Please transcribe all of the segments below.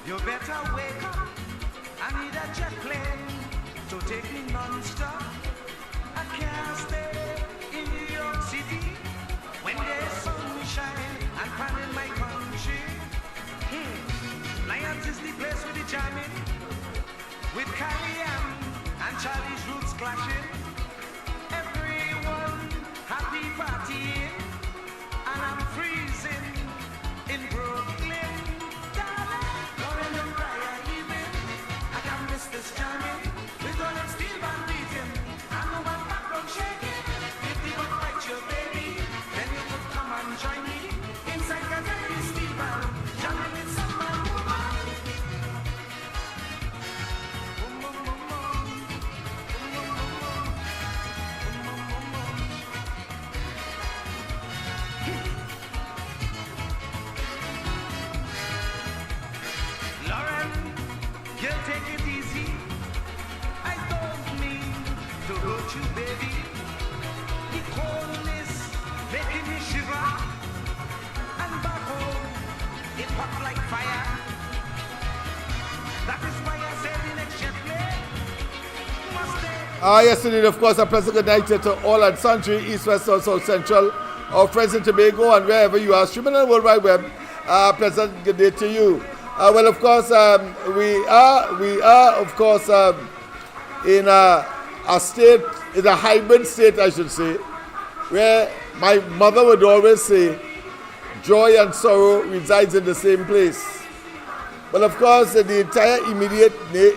You better wake up. I need a jet plane to take me non-stop. I can't stay in New York City when there's sunshine and fun in my country. Lions is the place with the jamming, with Caliam and Charlie's roots clashing. Everyone happy partying, and I'm freezing in Brooklyn. Darling, going on prior evening, I can't miss this jamming. With all them steel band beating, and no one background shaking. If the one fight your baby, then you could come and join me inside Kentucky steel band, jamming with some man woman. Lauren, you take it easy. I don't mean to hurt you, baby. The coldness making me shiver, and back home it popped like fire. That is why I said the next jet plane must stay. Yes, indeed, of course, a pleasant good night to all and sundry, East, West, South, South, Central, our friends in Tobago and wherever you are, streaming on the World Wide Web. Pleasant good day to you. Well, of course, we are, of course, in a state, in a hybrid state, I should say, where my mother would always say, joy and sorrow resides in the same place. But of course, the entire immediate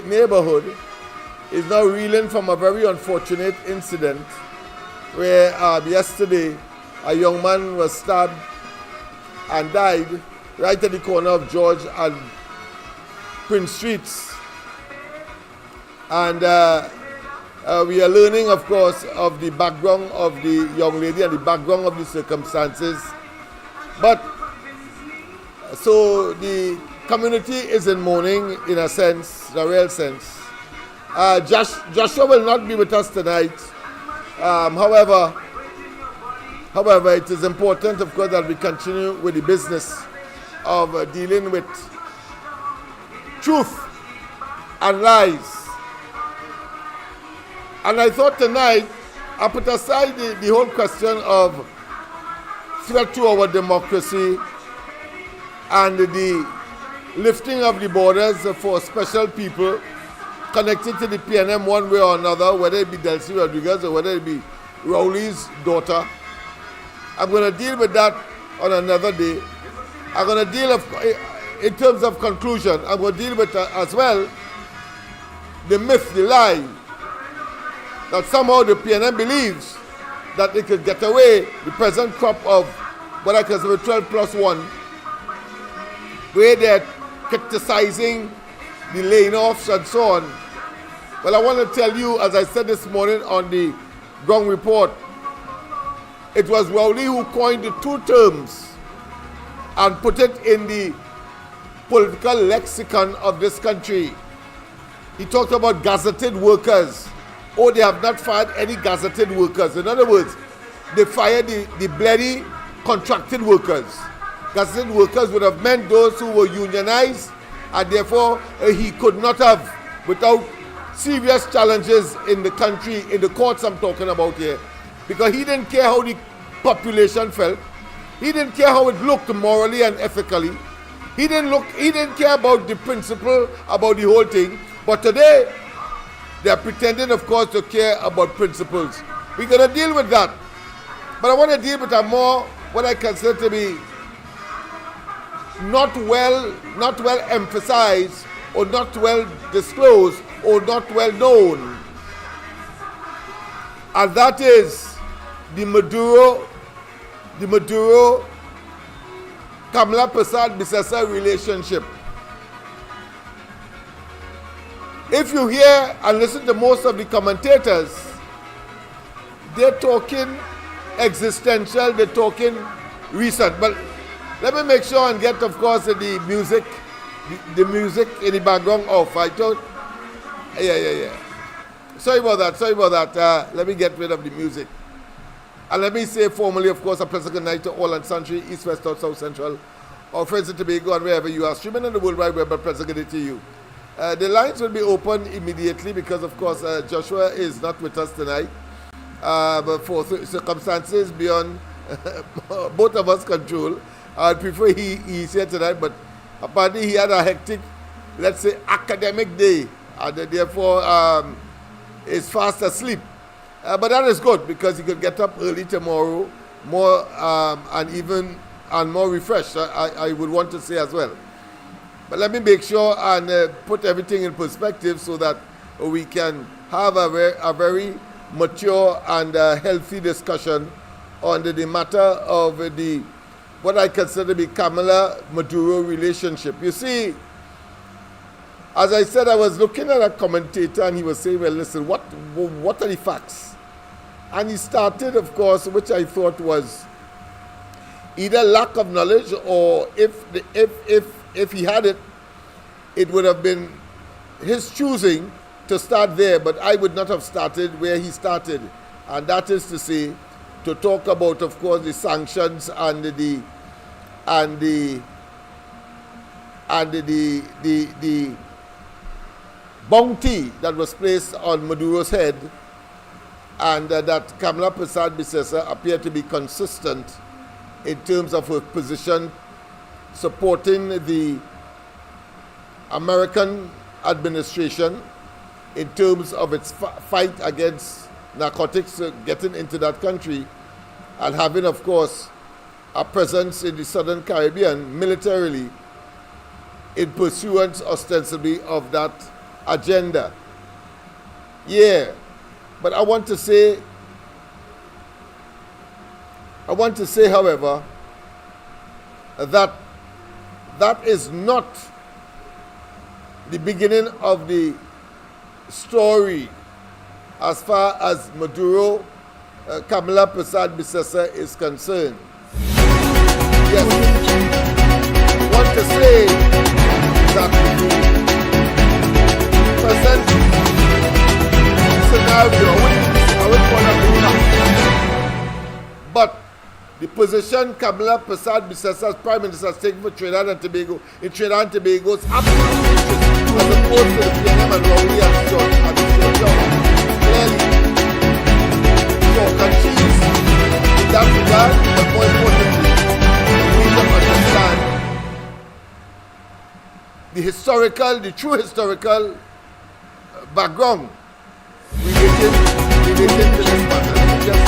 neighborhood is now reeling from a very unfortunate incident where yesterday a young man was stabbed and died right at the corner of George and Prince Streets. And we are learning, of course, of the background of the young lady and the background of the circumstances. But so the community is in mourning in a sense, in a real sense. Joshua will not be with us tonight. However, it is important, of course, that we continue with the business of dealing with truth and lies. And I thought tonight, I put aside the whole question of threat to our democracy and the lifting of the borders for special people connected to the PNM one way or another, whether it be Delcy Rodriguez or whether it be Rowley's daughter. I'm going to deal with that on another day. I'm going to deal, in terms of conclusion, I'm going to deal with as well the myth, the lie, that somehow the PNM believes that it could get away the present crop of what I consider 12 plus 1, where they're criticizing the laying-offs and so on. Well, I want to tell you, as I said this morning on the Gong Report, it was Rowley who coined the two terms and put it in the political lexicon of this country. He talked about gazetted workers. Oh, they have not fired any gazetted workers. In other words, they fired the bloody contracted workers. Gazetted workers would have meant those who were unionized, and therefore he could not have, without serious challenges in the country, in the courts I'm talking about here, because he didn't care how the population felt. He didn't care how it looked morally and ethically. He didn't care about the principle, about the whole thing. But today, they are pretending, of course, to care about principles. We're going to deal with that. But I want to deal with a more, what I consider to be not well emphasized, or not well disclosed, or not well known. And that is the Maduro Kamala Prasad-Bissesa relationship. If you hear and listen to most of the commentators, they're talking existential, they're talking recent. But let me make sure and get, of course, the music in the background off. I thought, yeah. Sorry about that. Let me get rid of the music. And let me say formally, of course, a pleasant good night to all and sundry, East, West, North, South, Central, or friends in Tobago and wherever you are, streaming on the World Wide Web at present, good day to you. The lines will be open immediately because, of course, Joshua is not with us tonight. But for circumstances beyond both of us control, I'd prefer he's here tonight, but apparently he had a hectic, let's say, academic day, and therefore is fast asleep. But that is good because he could get up early tomorrow, more and more refreshed, I would want to say as well. But let me make sure and put everything in perspective so that we can have a very mature and healthy discussion on the matter of what I consider to be Kamala-Maduro relationship. You see, as I said, I was looking at a commentator and he was saying, well, listen, what are the facts? And he started, of course, which I thought was either lack of knowledge or if he had it, it would have been his choosing to start there, but I would not have started where he started. And that is to say, to talk about, of course, the sanctions and the bounty that was placed on Maduro's head, and that Kamala Persad-Bissessar appeared to be consistent in terms of her position supporting the American administration in terms of its fight against narcotics getting into that country, and having, of course, a presence in the Southern Caribbean militarily in pursuance ostensibly of that agenda. Yeah, but I want to say, however, that is not the beginning of the story as far as Maduro, Kamala Persad-Bissessar is concerned. Yes, I want to say that the present scenario, but the position Kamala Persad-Bissessar's Prime Minister has taken for Trinidad and Tobago, in Trinidad and Tobago's absolute interest, as opposed to the PNM and Rowley and Georgia. Clearly, talk and cheese in that regard, but more importantly, we need to understand the true historical background related to this matter. Let me just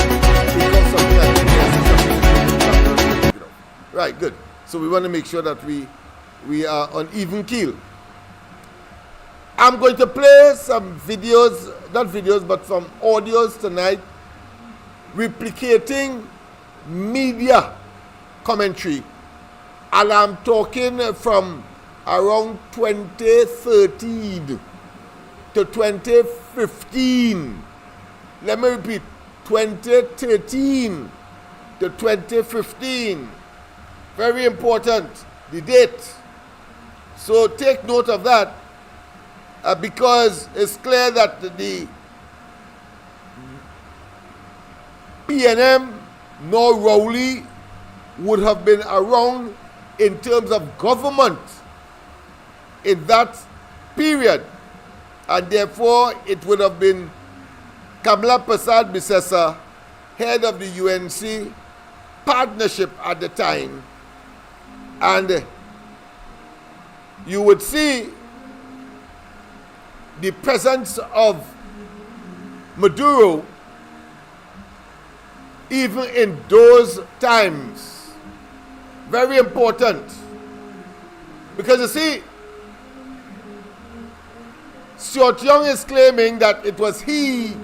pick up something and then yes, right, good. So we want to make sure that we are on even keel. I'm going to play some videos, not videos, but some audios tonight, replicating media commentary. And I'm talking from around 2013 to 2015. Let me repeat, 2013 to 2015. Very important, the date. So take note of that. Because it's clear that the PNM nor Rowley would have been around in terms of government in that period, and therefore it would have been Kamala Persad-Bissessar, head of the UNC partnership at the time, and you would see the presence of Maduro even in those times. Very important. Because you see, Stuart Young is claiming that it was he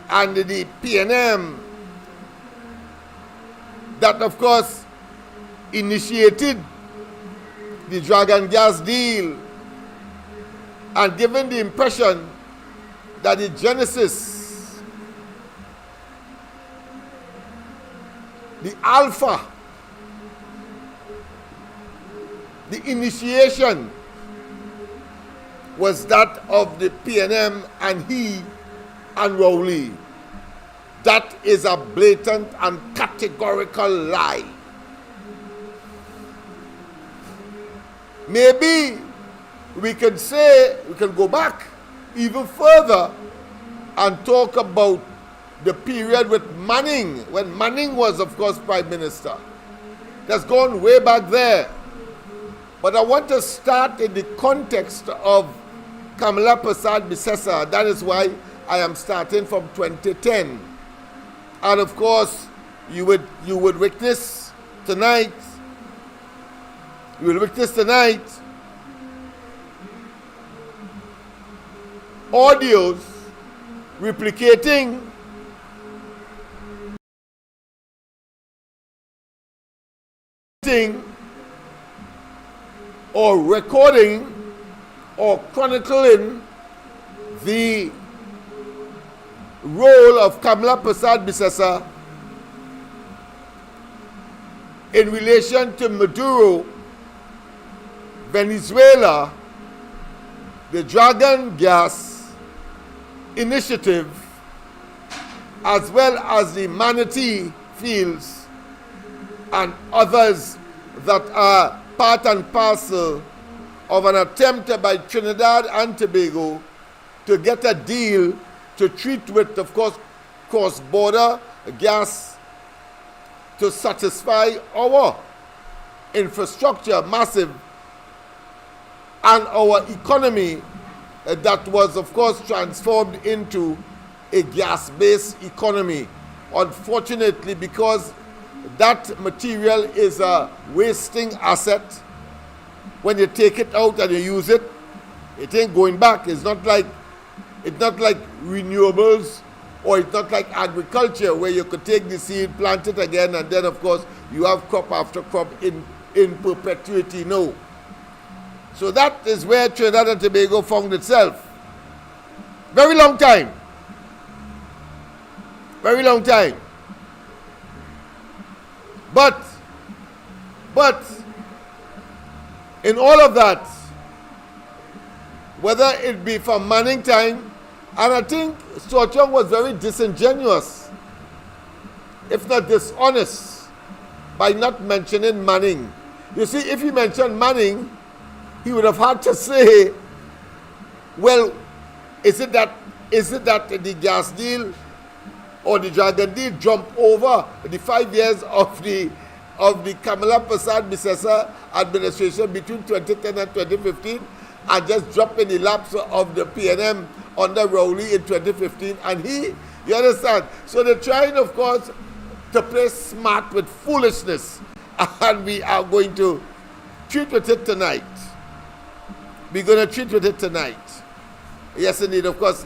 and the PNM that, of course, initiated the Dragon Gas deal, and given the impression that the genesis, the alpha, the initiation was that of the PNM and he and Rowley. That is a blatant and categorical lie. maybe we can say, we can go back even further and talk about the period with Manning, when Manning was, of course, Prime Minister. That's gone way back there. But I want to start in the context of Kamala Persad-Bissessar. That is why I am starting from 2010. And of course, you would witness tonight, audios replicating or recording or chronicling the role of Kamala Persad-Bissessar in relation to Maduro, Venezuela, the Dragon Gas Initiative, as well as the Manatee Fields and others that are part and parcel of an attempt by Trinidad and Tobago to get a deal to treat with, of course, cross-border gas to satisfy our infrastructure, massive, and our economy that was, of course, transformed into a gas-based economy. Unfortunately, because that material is a wasting asset, when you take it out and you use it, it ain't going back. It's not like renewables, or it's not like agriculture where you could take the seed, plant it again, and then of course you have crop after crop in perpetuity. No. So that is where Trinidad and Tobago found itself. Very long time. Very long time. But in all of that, whether it be from Manning time, and I think Stuart Young was very disingenuous, if not dishonest, by not mentioning Manning. You see, if he mentioned Manning, he would have had to say, well, is it that the gas deal or the Dragon deal jumped over the 5 years of the Kamala Persad-Bissessar administration between 2010 and 2015, and just drop in the laps of the PNM under Rowley in 2015, and you understand? So they're trying, of course, to play smart with foolishness, and we are going to treat with it tonight. We're going to treat with it tonight. Yes, indeed, of course.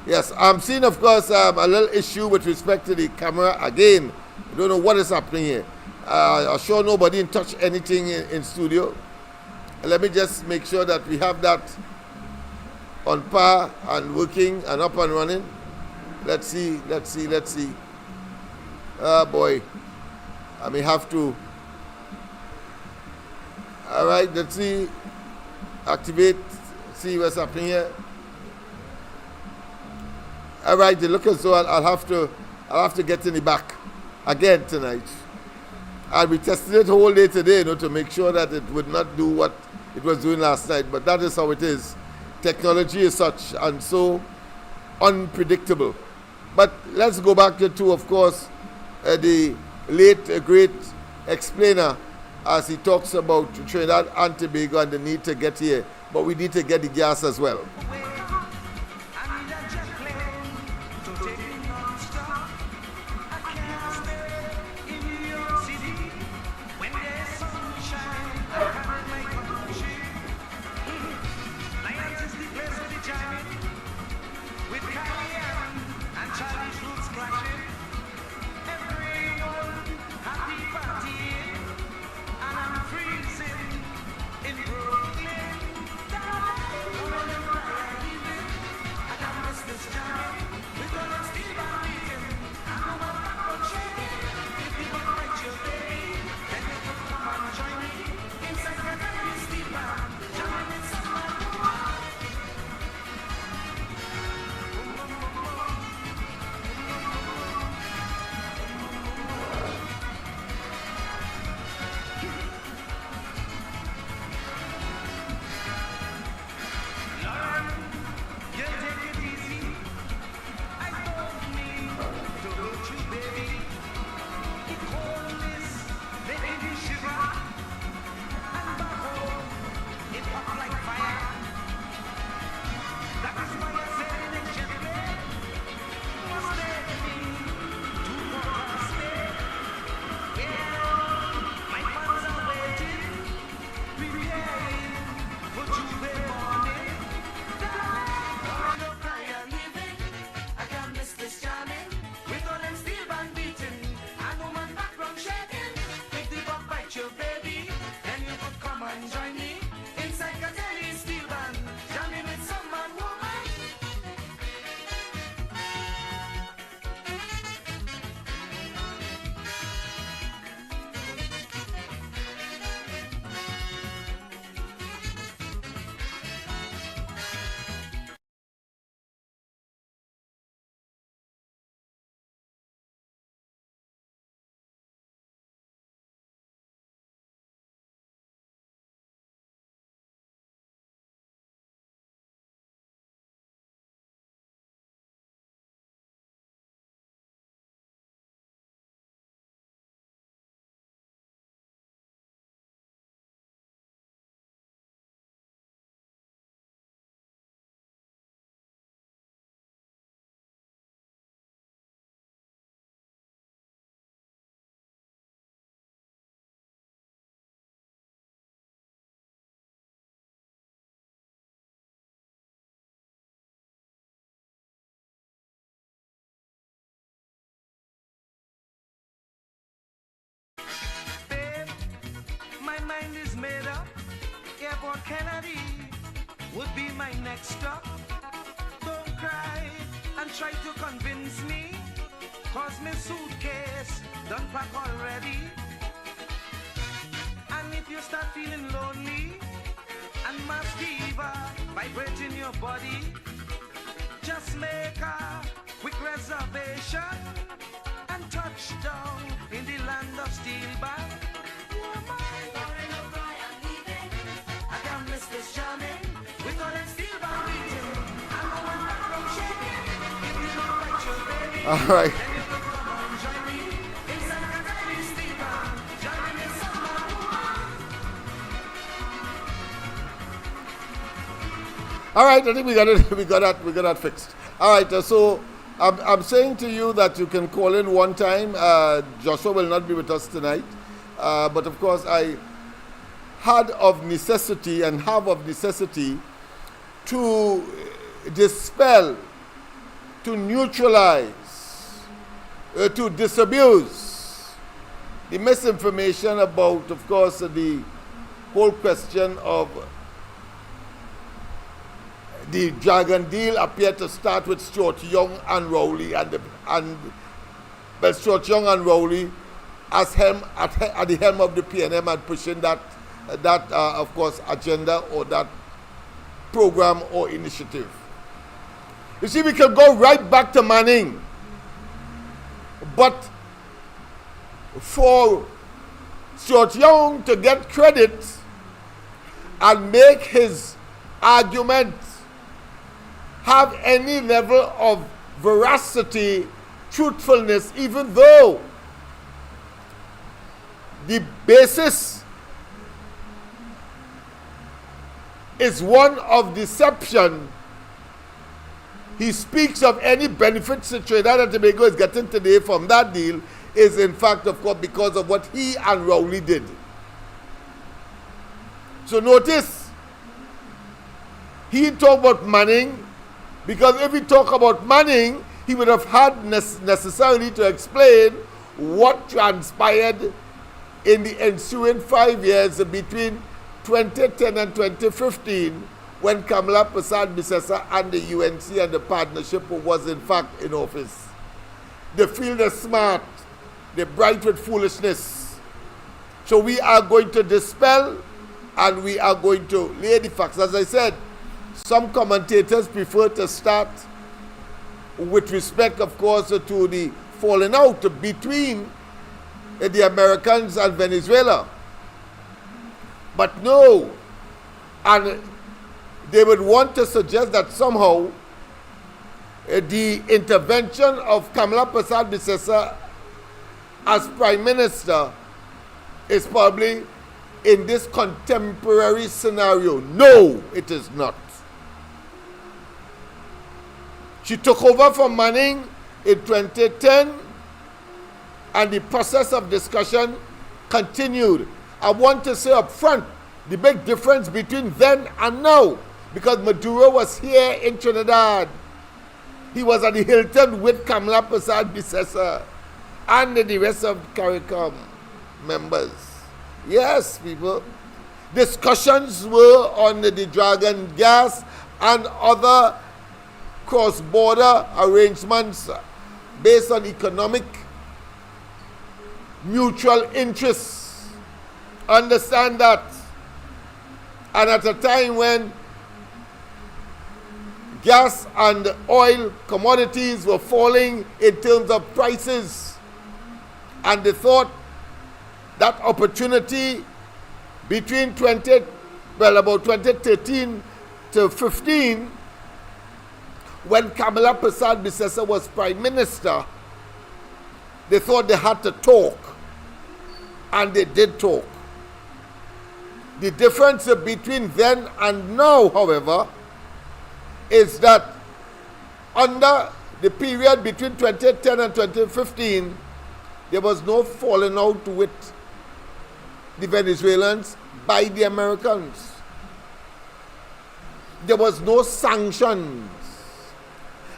Yes, I'm seeing, of course, a little issue with respect to the camera. Again, I don't know what is happening here. I'm sure nobody touched anything in studio. Let me just make sure that we have that on par and working and up and running. Let's see. Oh boy, I may have to. All right, let's see. Activate, see what's happening here. All right, they look as though I'll have to get in the back again tonight. I'll be testing it the whole day today, to make sure that it would not do what it was doing last night. But that is how it is. Technology is such and so unpredictable. But let's go back to, of course, the late great explainer as he talks about Trinidad and Tobago and the need to get here. But we need to get the gas as well. Babe, my mind is made up. Airport Kennedy would be my next stop. Don't cry and try to convince me, cause my suitcase done pack already. And if you start feeling lonely and mass fever vibrating your body, just make a quick reservation and touch down in the land of steel bar. I can't miss this jamming with all that steel bar beating. I'm the one that from shaking. If you don't like your baby, All right. then you can come on, join me. Inside a tiny steel bar, jamming in summer. All right, I think we got it. We got that fixed. All right, so I'm saying to you that you can call in one time. Joshua will not be with us tonight, but of course I had of necessity and have of necessity to dispel, to neutralize, to disabuse the misinformation about, of course, the whole question of the Dragon deal appeared to start with Stuart Young and Rowley, but Stuart Young and Rowley as at the helm of the PNM and pushing that of course agenda or that program or initiative. You see, we can go right back to Manning, but for Stuart Young to get credit and make his argument have any level of veracity, truthfulness, even though the basis is one of deception. He speaks of any benefits that Trinidad and Tobago is getting today from that deal is in fact, of course, because of what he and Rowley did. So notice, he talked about Manning, because if he talked about Manning, he would have had necessarily to explain what transpired in the ensuing 5 years between 2010 and 2015, when Kamala Persad-Bissessar and the UNC and the partnership was in fact in office. They feel they're smart, they're bright with foolishness. So we are going to dispel and we are going to lay the facts. As I said, some commentators prefer to start with respect, of course, to the falling out between the Americans and Venezuela. But no, and they would want to suggest that somehow the intervention of Kamala Persad-Bissessar as Prime Minister is probably in this contemporary scenario. No, it is not. She took over from Manning in 2010 and the process of discussion continued. I want to say up front the big difference between then and now, because Maduro was here in Trinidad. He was at the Hilton with Kamala Persad-Bissessar and the rest of the CARICOM members. Yes, people. Discussions were on the Dragon gas and other cross-border arrangements based on economic mutual interests. Understand that. And at a time when gas and oil commodities were falling in terms of prices, and they thought that opportunity between about 2013 to 15, when Kamala Persad-Bissessar was Prime Minister, they thought they had to talk, and they did talk. The difference between then and now, however, is that under the period between 2010 and 2015, there was no falling out with the Venezuelans by the Americans. There was no sanctions.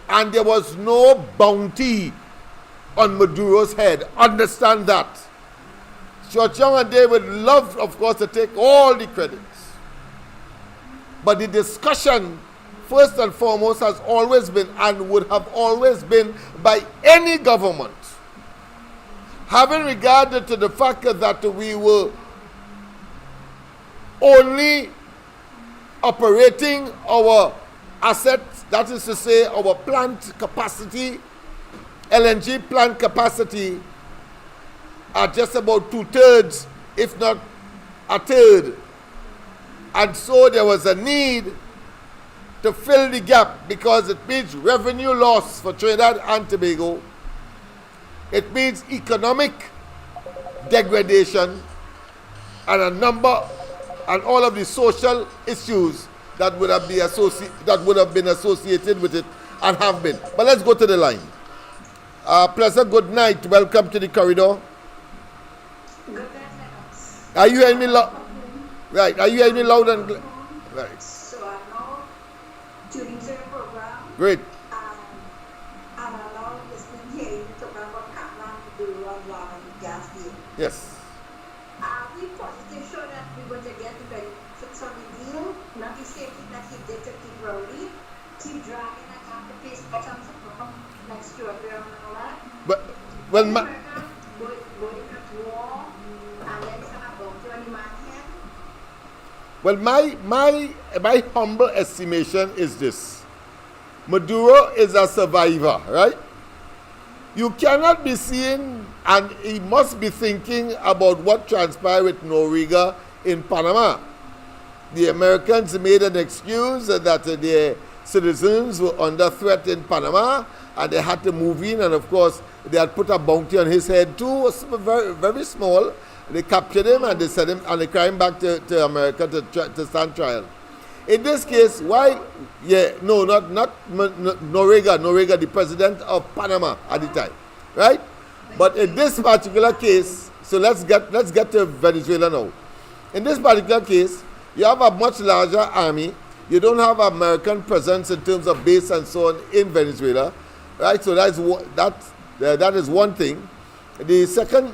And there was no bounty on Maduro's head. Understand that. George Young and they would love, of course, to take all the credits. But the discussion, first and foremost, has always been and would have always been by any government, having regard to the fact that we were only operating our assets, that is to say, our plant capacity, LNG plant capacity, at just about 2/3, if not a third. And so there was a need to fill the gap because it means revenue loss for Trinidad and Tobago. It means economic degradation and a number and all of the social issues that would have been associated with it and have been. But let's go to the line. Pleasant good night. Welcome to the corridor. Good night, Lennox. Are you hearing me loud? Right. Are you hearing me loud and clear? Right. So I'm now tuning to your program. Great. And I'm now listening here you talk about Kaplan, the Rwanda and gas deal. Yes. Are we positive sure that we're going to get the benefits of the deal? Not the same thing that he did to keep Rowley, keep dragging that down the face bottom from next to a girl and all that. But well, Going to war and then some about to any man here. well, my humble estimation is this: Maduro is a survivor, right? You cannot be seeing, and he must be thinking about what transpired with Noriega in Panama. The Americans made an excuse that their citizens were under threat in Panama and they had to move in, and of course they had put a bounty on his head too, very, very small. They captured him and they sent him and they carried him back to America to stand trial. In this case, not Noriega, the president of Panama at the time, right? But in this particular case, so let's get to Venezuela now. In this particular case, you have a much larger army. You don't have American presence in terms of base and so on in Venezuela, right? So that is one thing. The second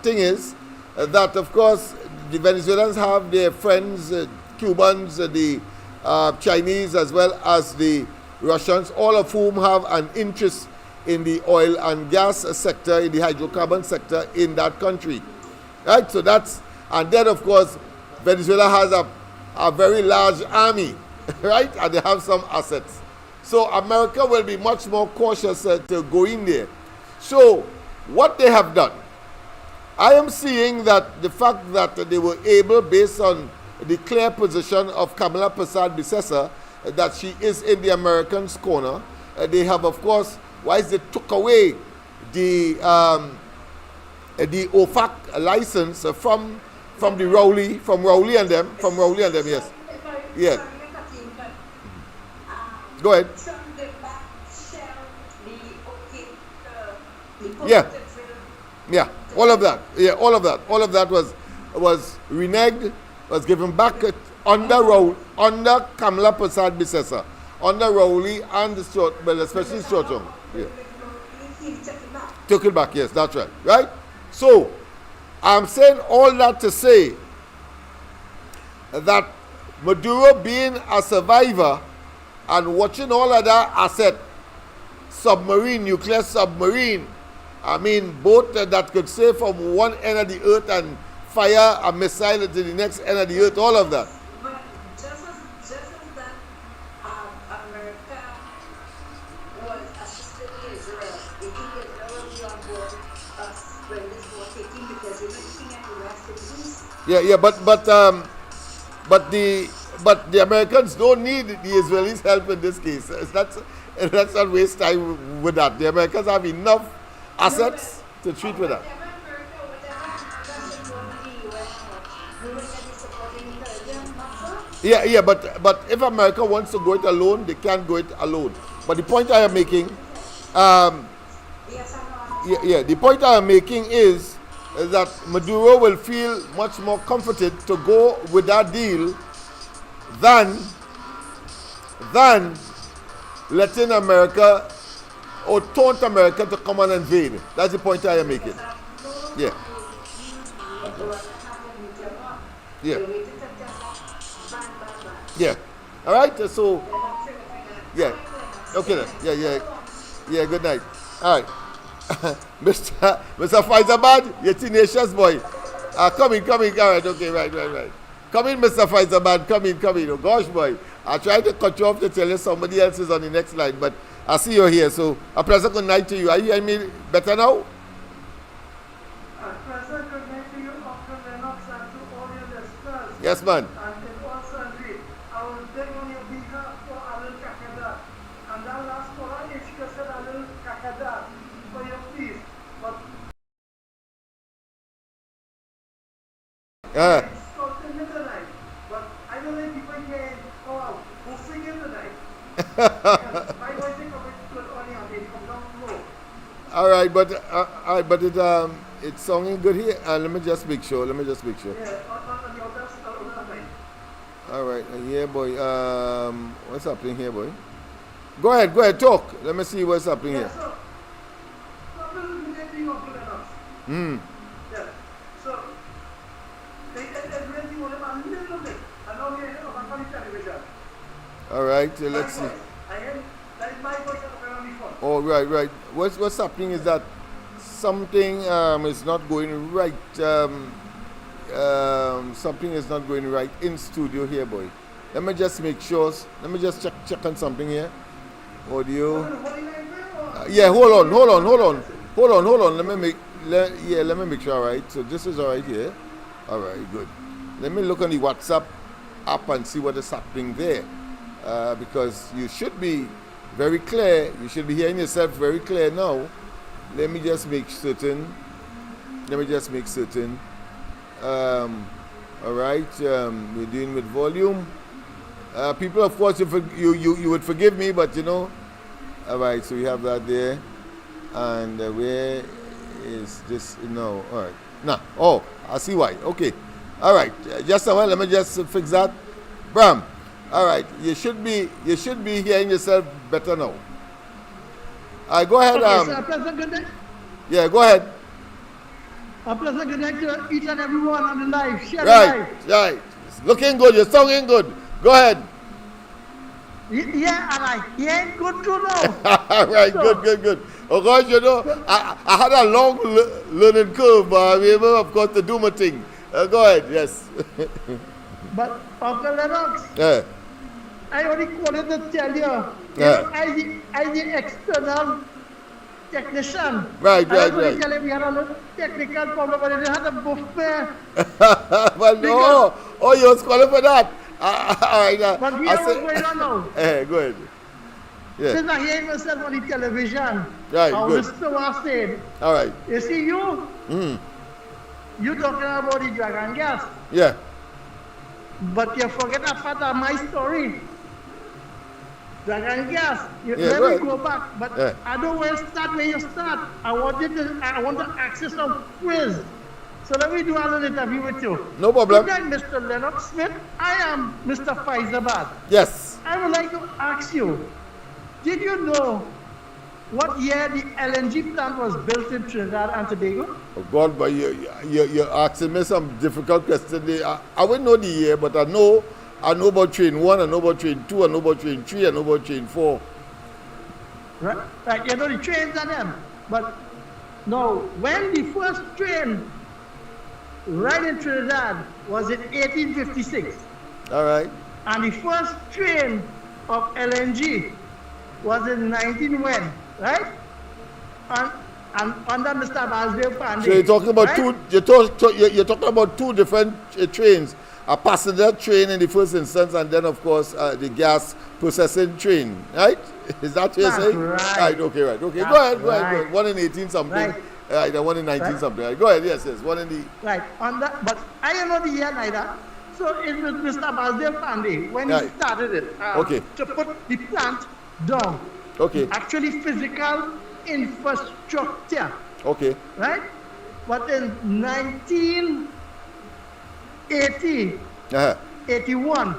thing is that, of course, the Venezuelans have their friends, Cubans, the Chinese, as well as the Russians, all of whom have an interest in the oil and gas sector, in the hydrocarbon sector in that country, right? So and then, of course, Venezuela has a very large army, right? And they have some assets. So America will be much more cautious to go in there. So what they have done, I am seeing that the fact that they were able, based on the clear position of Kamala Persad-Bissessar, that she is in the Americans' corner, they have, of course, whilst they took away the OFAC license from Rowley and them, yes. Yeah. Go ahead. Yeah. All of that. Yeah, all of that was reneged, was given back under Kamala Persad-Bissessar, under Rowley and especially Churchill. Yeah. Took it back, yes, that's right. Right? So I'm saying all that to say that Maduro, being a survivor and watching all of that asset, nuclear submarine, I mean, boat that could sail from one end of the earth and fire a missile to the next end of the earth, all of that. But just as that America was assisting Israel, they think Israel will be on board us when this war taking, because we're looking at the West and East. Yeah, but the Americans don't need the Israelis' help in this case. Let's not waste time with that. The Americans have enough assets to treat with that. Yeah, but if America wants to go it alone, they can't go it alone. But the point I am making, the point I am making is that Maduro will feel much more comforted to go with that deal than letting America or taunt America to come and invade. That's the point I am making. Yeah. was to have a nuclear bomb. Yeah. They waited till just bang, bang, bang. Yeah. All right. So, They're not triggering it. yeah. Okay then. Yeah, yeah. Yeah, good night. All right. Mr. Faizabad, you're tenacious boy. Come in. All right, okay, right. Come in, Mr. Faizabad. Come in. Oh, gosh, boy. I tried to cut you off to tell you somebody else is on the next line, but I see you're here. So, a pleasant good night to you. Are you hearing me better now? Pleasant good night to you, Dr. Lennox, and to all your listeners. Yes, man. And in all certainty, I will beg on your behalf for Alil Kakada. And that last caller, if you said Alil Kakada, for your please. But Yeah. it's scolding me tonight. But I don't know if people can go out. We'll sing it tonight. Because my voice is coming good only on it, come down low. All right, but it's sounding good here. Let me just make sure. Yeah, on the other side. All right, yeah, boy. What's happening here, boy? Go ahead, talk. Let me see what's happening Yeah, here. so, this is immediately Dr. Lennox. Yeah. So, they really want a little bit. I know we are on television. All right, let's see. That is my voice that I'm before. Oh, right. What's happening is that something is not going right. Something is not going right in studio here, boy. Let me just make sure. Let me just check on something here. Audio. Yeah, hold on. Let me make sure. All right. So this is all right here. All right, good. Let me look on the WhatsApp app and see what is happening there, because you should be very clear. You should be hearing yourself very clear now. Let me just make certain. All right. We're dealing with volume. People, of course, you would forgive me, but you know. All right. So we have that there, and where is this? No. All right. Nah. Oh, I see why. Okay. All right. Just a while. Let me just fix that. Bram. All right. You should be hearing yourself better now. All right. Go ahead. Okay, so a pleasant good night. Yeah. Go ahead. A pleasant good night to each and everyone on the live. Share the Right. live. Right. It's looking good. You're sounding good. Go ahead. Yeah, and I ain't good to know. All right. So- Good. Oh gosh, you know, I had a long learning curve, but I was able, of course, to do my thing. Go ahead. Yes. But Uncle Lennox, Yeah. I only wanted to tell you, Yeah. I the external technician. Right. I was only telling we had a little technical problem, but it had a buffet. Well, no. Oh, you was calling for that. All right. But here what's going on now. Go ahead. Yeah. Since I hear myself on the television, Right, I good. was still saying, All right. you see you talking about the dragon gas, Yeah. but you forget a part of my story. Dragon gas, Yeah, let go me ahead. go back, but Yeah. I don't want to start where you start. I want to access some quiz. So let me do a little interview with you. No problem. Good night, Mr. Lennox Smith. I am Mr. Faizabad. Yes. I would like to ask you, did you know what year the LNG plant was built in Trinidad and Tobago? Oh God, but you're asking me some difficult questions. I wouldn't know the year, but I know about train 1, I know about train 2, I know about train 3, I know about train 4. Right, you know the trains and them. But no, when the first train right in Trinidad was in 1856, All right. and the first train of LNG was in 19 when, right? And under Mr. Basdeo Pandey. So you're talking about right? you're talking about two different trains. A passenger train in the first instance, and then of course the gas processing train, right? Is that what you're That's saying? right. Okay. Go That's ahead. right. One in 18 something. Right. Right, and one in 19 Right. something. Right. Go ahead. Yes. One in the. Right, on that, but I don't know the year neither. So it was Mr. Basdeo Pandey when Right. he started it Okay. to put the plant down. Okay. Actually, physical infrastructure, Okay. right? But in 1980, Uh-huh. 81,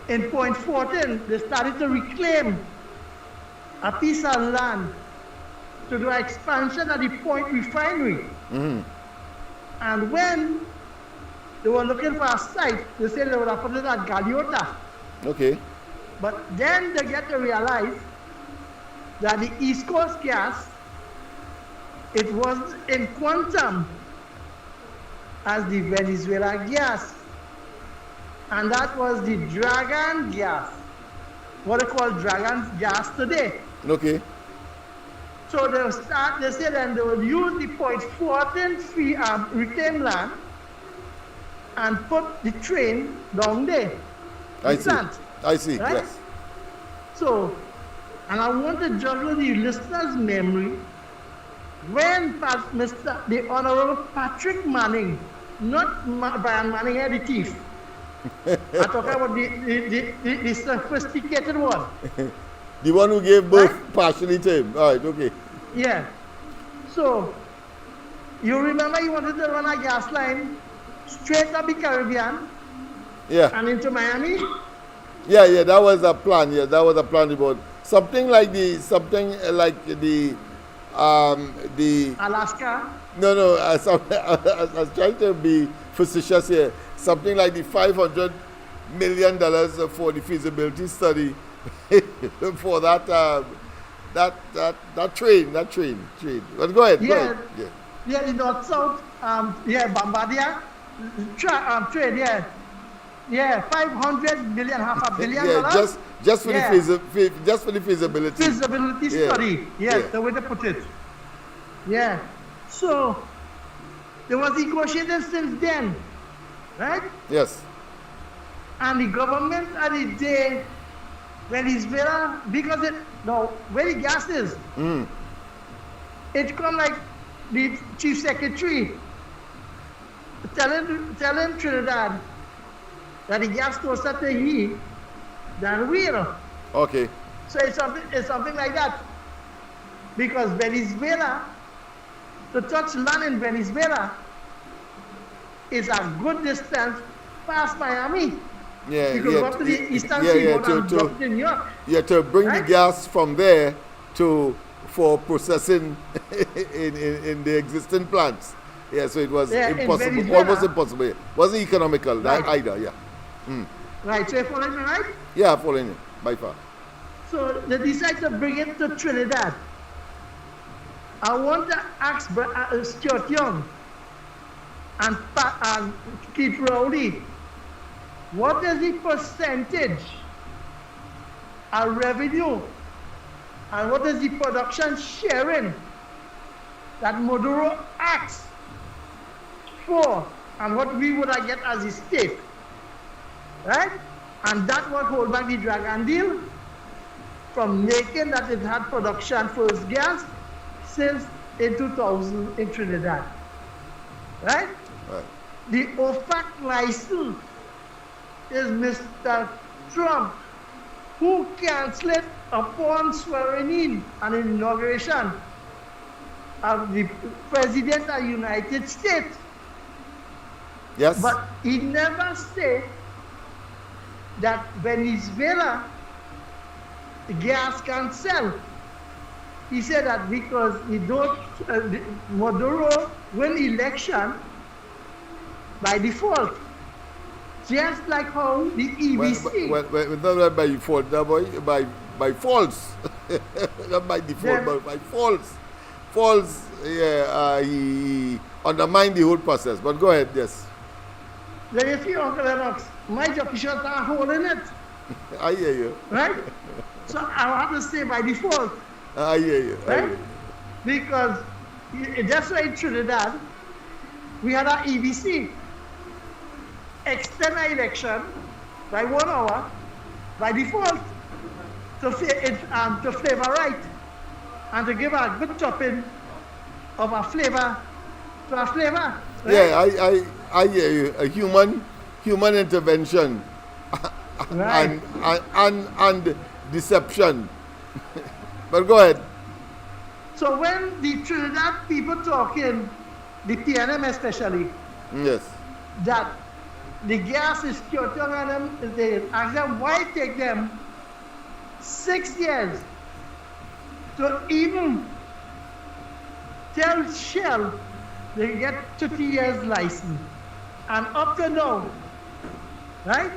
in Point 14, they started to reclaim a piece of land to do expansion at the Point Refinery. And when they were looking for a site, they said they would have put it at Galiota. Okay. But then they get to realize that the East Coast gas, it was in quantum as the Venezuela gas. And that was the Dragon gas, what they call Dragon gas today. Okay. So they said then they would use the 0.14 free reclaimed land and put the train down there. I the see. plant, I see. right? Yes. So, and I want to juggle the listener's memory when the Honorable Patrick Manning, not Brian Manning had the thief. I'm talking about the sophisticated one. The one who gave birth Right? partially to him. All right. Okay. Yeah. So, you remember you wanted to run a gas line straight up the Caribbean Yeah. and into Miami? Yeah. That was a plan. Yeah, that was a plan about something like the Alaska? No. I was trying to be facetious here. Something like the $500 million for the feasibility study for that train. But go ahead. Go Yeah. ahead. Yeah. Yeah, the North-South, Bombardier train, yeah. Yeah, 500 million, half a billion Yeah. dollars. Just for Yeah. just for the feasibility. Feasibility Yeah. study. Yes, Yeah. the way to put it. Yeah. So, there was negotiating since then, right? Yes. And the government at the day, Venezuela, because where the gas is, it come like the chief secretary telling Trinidad that the gas closer to he than we. Okay. So it's something like that. Because Venezuela, to touch land in Venezuela is a good distance past Miami. Yeah. You can go up to the eastern seaboard and drop it in New York. Yeah, to bring the Right? gas from there for processing in the existing plants. Yeah, so it was Yeah, in impossible, Venezuela. almost impossible. It wasn't economical Right. either. Yeah. Right, so you following me, right? Yeah, following you by far. So they decide to bring it to Trinidad. I want to ask Stuart Young and Keith Rowley, what is the percentage of revenue and what is the production sharing that Maduro asks for and what we would get as a state? Right? And that would hold back the Dragon deal from making that it had production first gas since in 2000 in Trinidad. Right? Right. The OFAC license is Mr. Trump, who canceled upon swearing in an inauguration of the President of the United States. Yes. But he never said that Venezuela gas can sell. He said that because he don't, Maduro win election by default. Just like how the EBC. Not by default, by false. Not by default, Yeah. but by false. False, yeah, he undermined the whole process. But go ahead, yes. Then you see, Uncle Lennox, my jockey shots are holding it, I hear you. right? So I have to say by default, I hear you. I hear right? you. Because that's why in Trinidad, we had our EBC extend our election by 1 hour by default to flavor right and to give a good topping of a flavor to a flavor. Right? Yeah, I hear you. A human intervention Right. and deception. But go ahead. So when the Trinidad people talking, the PNM especially, Yes. that the gas is short on them, they ask them why it take them 6 years to even tell Shell they get 30 years license. And up to now, right,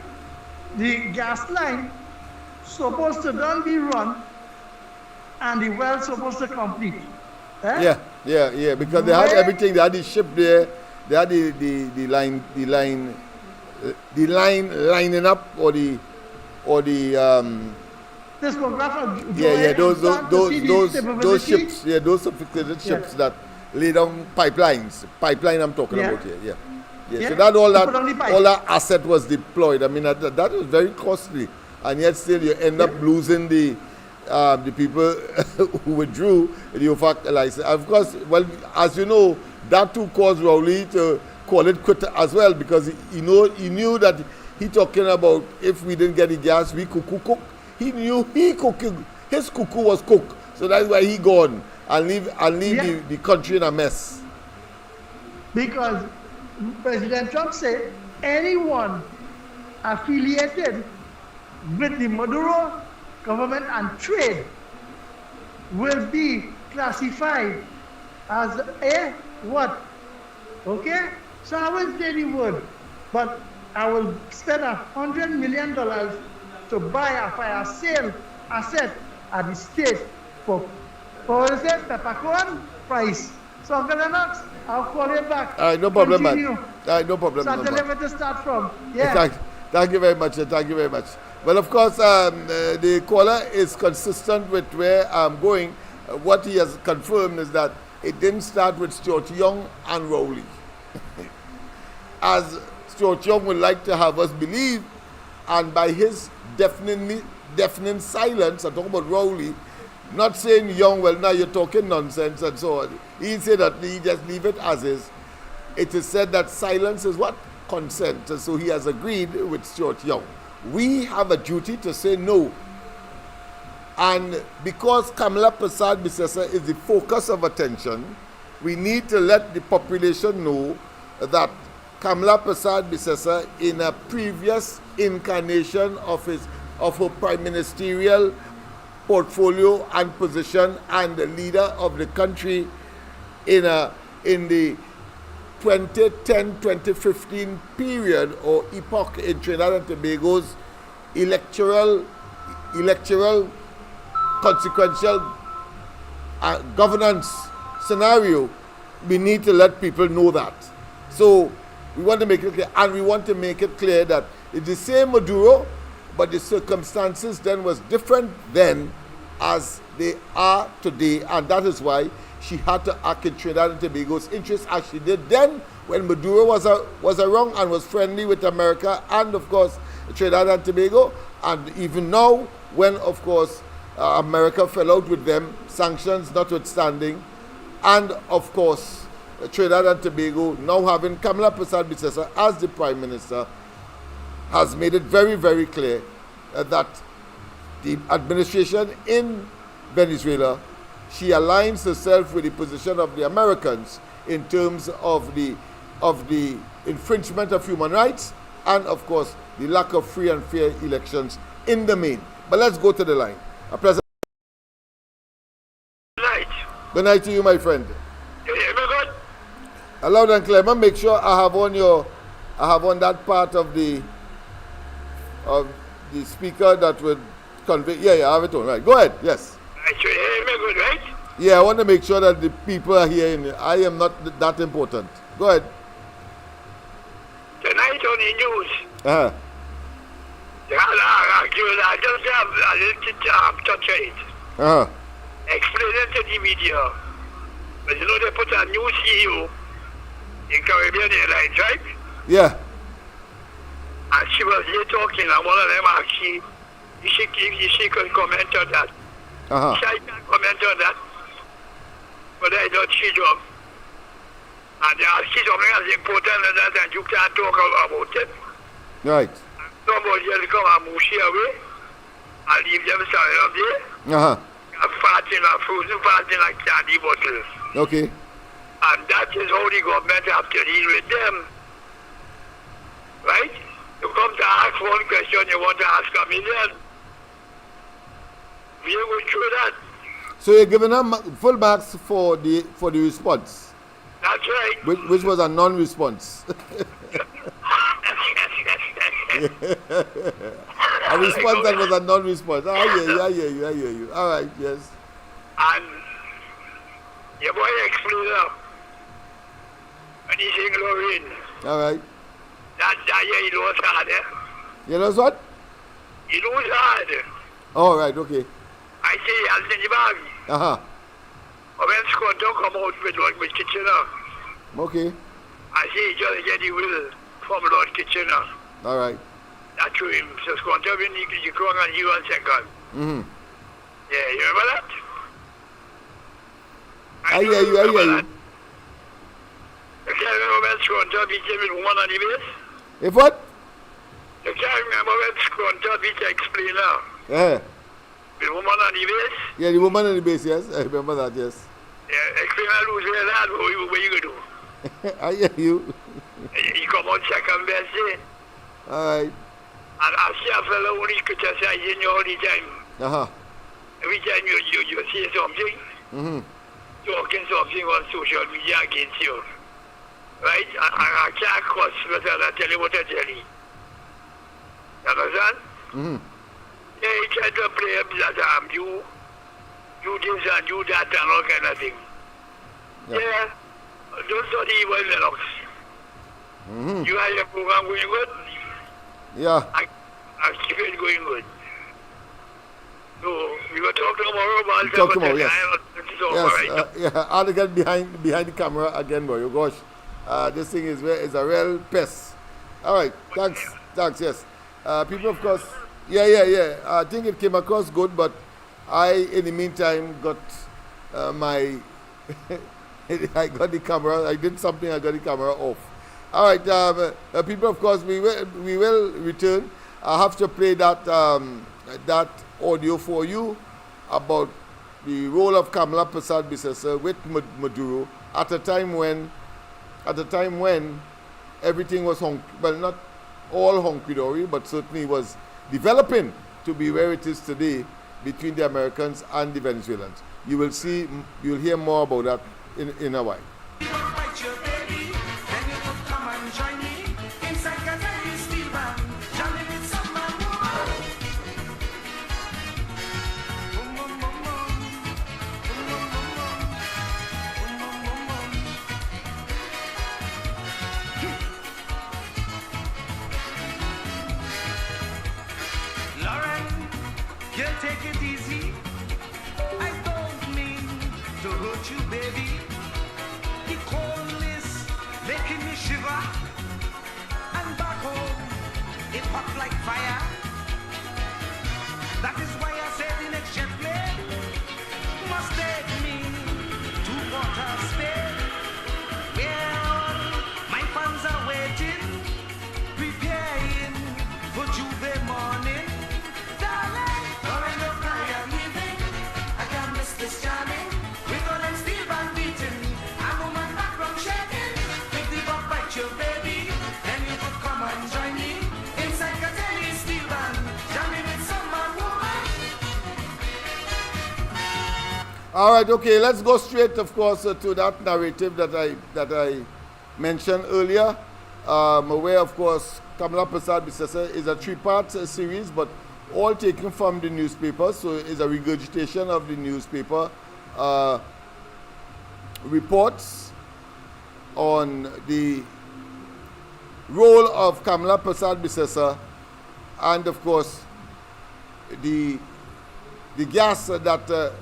the gas line supposed to don't be run and the well supposed to complete. Eh? Yeah, because they had everything. They had the ship there. They had the line lining up, or the This photograph of those ships, those sophisticated ships that lay down pipelines. Pipeline I'm talking about here. Yeah. So that all that asset was deployed. I mean that was very costly, and yet still you end up losing the people who withdrew the OFAC license. Of course, well, as you know, that too caused Rowley to call it quit as well, because he knew that he talking about if we didn't get the gas, we cook. He knew his cuckoo was cooked, so that's why he gone and leave the country in a mess. Because President Trump said anyone affiliated with the Maduro government and trade will be classified as a what? Okay? So I will say the word, but I will spend $100 million to buy a fire sale asset at the state for peppercorn price. So Uncle Lennox, I'll call you back. All right, no problem, man. All right, no problem. So I'll tell you where to start from. Yeah. Thank you very much. Thank you very much. Well, of course, the caller is consistent with where I'm going. What he has confirmed is that it didn't start with Stuart Young and Rowley. As Stuart Young would like to have us believe, and by his deafening silence, I'm talking about Rowley, not saying Young, well, now you're talking nonsense and so on. He said that he just leave it as is. It is said that silence is what? Consent. And so he has agreed with Stuart Young. We have a duty to say no. And because Kamala Persad-Bissessar is the focus of attention, we need to let the population know that Kamala Persad-Bissessar, in a previous incarnation of her prime ministerial portfolio and position, and the leader of the country in the 2010-2015 period or epoch in Trinidad and Tobago's electoral consequential governance scenario, we need to let people know that. So we want to make it clear, and we want to make it clear that it's the same Maduro, but the circumstances then was different then as they are today, and that is why she had to act in Trinidad and Tobago's interest as she did then when Maduro was around and was friendly with America and, of course, Trinidad and Tobago, and even now when, of course, America fell out with them, sanctions notwithstanding, and, of course, Trinidad and Tobago, now having Kamala Persad-Bissessar as the Prime Minister, has made it very, very clear that the administration in Venezuela, she aligns herself with the position of the Americans in terms of the infringement of human rights and, of course, the lack of free and fair elections in the main. But let's go to the line. Good night. Good night to you, my friend. You hear me good? Loud and clear. Make sure I have on that part of the speaker that would convey. Yeah, I have it on. Right. Go ahead. Yes. You hear me good, right? Yeah, I want to make sure that the people are hearing. I am not that important. Go ahead. Tonight on the news, Uh-huh. I just have a little touch on it. Uh-huh. Explaining to the media. But you know they put a new CEO in Caribbean Airlines, right? Yeah. And she was here talking, and one of them asked if she could comment on that. Uh-huh. She can't comment on that. But I don't see job. And they ask you something as important as that, and you can't talk about it. Right. Somebody will come and move she away and leave them standing up there. Uh-huh. And farting and frozen farting like candy bottles. Okay. And that is how the government have to deal with them. Right? You come to ask one question, you want to ask a million. We are going through that. So you're giving her full marks for the response. That's right. which was a non-response. A response that was a non-response. I hear you. All right, yes. And your boy explainer, when he sing Lorraine, All right. that year he knows hard, eh? You know what? He knows hard. All right, okay. I say, I'll send you back. Uh-huh. When Scott don't come out with Lord with Kitchener, Okay. I say, just get the will from Lord Kitchener. All right. That to him. So Scott, you come and you 1 second. Mm-hmm. Yeah, you remember that? I hear you. You can't remember when Scott became with woman on the base? If what? You can't remember when Scott became explainer Yeah. with woman on the base? Yeah, the woman on the base, yes. I remember that, yes. Yeah, explainer lose where that, what you going to do? I hear you. You come out second best, eh? All right. And I see a fellow who is criticizing you all the time. Uh-huh. Every time you say something, Mm-hmm. talking something on social media against you. Right? I can't cross but I tell you what I tell you. You understand? Mm-hmm. Yeah, he tried to play up that you do this and do that and all kind of thing. Yeah. Don't study even Lennox. Mm-hmm. You have your program going good? Yeah. I keep it going good. So, we will talk tomorrow about Talk tomorrow, yes. Right. Yeah, I'll get behind the camera again, boy. Oh, gosh. This thing is a real pest. All right. Thanks, yes. People, of course, yeah. I think it came across good, but I, in the meantime, got I got the camera. I did something. I got the camera off. All right, people. Of course, we will return. I have to play that that audio for you about the role of Kamala Prasad Bisesa with Maduro at a time when everything was not all hunky-dory, but certainly was developing to be where it is today between the Americans and the Venezuelans. You'll hear more about that in a while. You take it easy. I don't mean to hurt you, baby. The cold is making me shiver. And back home, it hot like fire. That is why I said the next jet plane must take me to Water Spain, where my fans are waiting, preparing for Juve morning. All right, okay, let's go straight, of course, to that narrative that I mentioned earlier. Where, of course, Kamala Prasad Bisesa is a three-part series, but all taken from the newspaper, so it's a regurgitation of the newspaper reports on the role of Kamala Prasad Bisesa and, of course, the gas that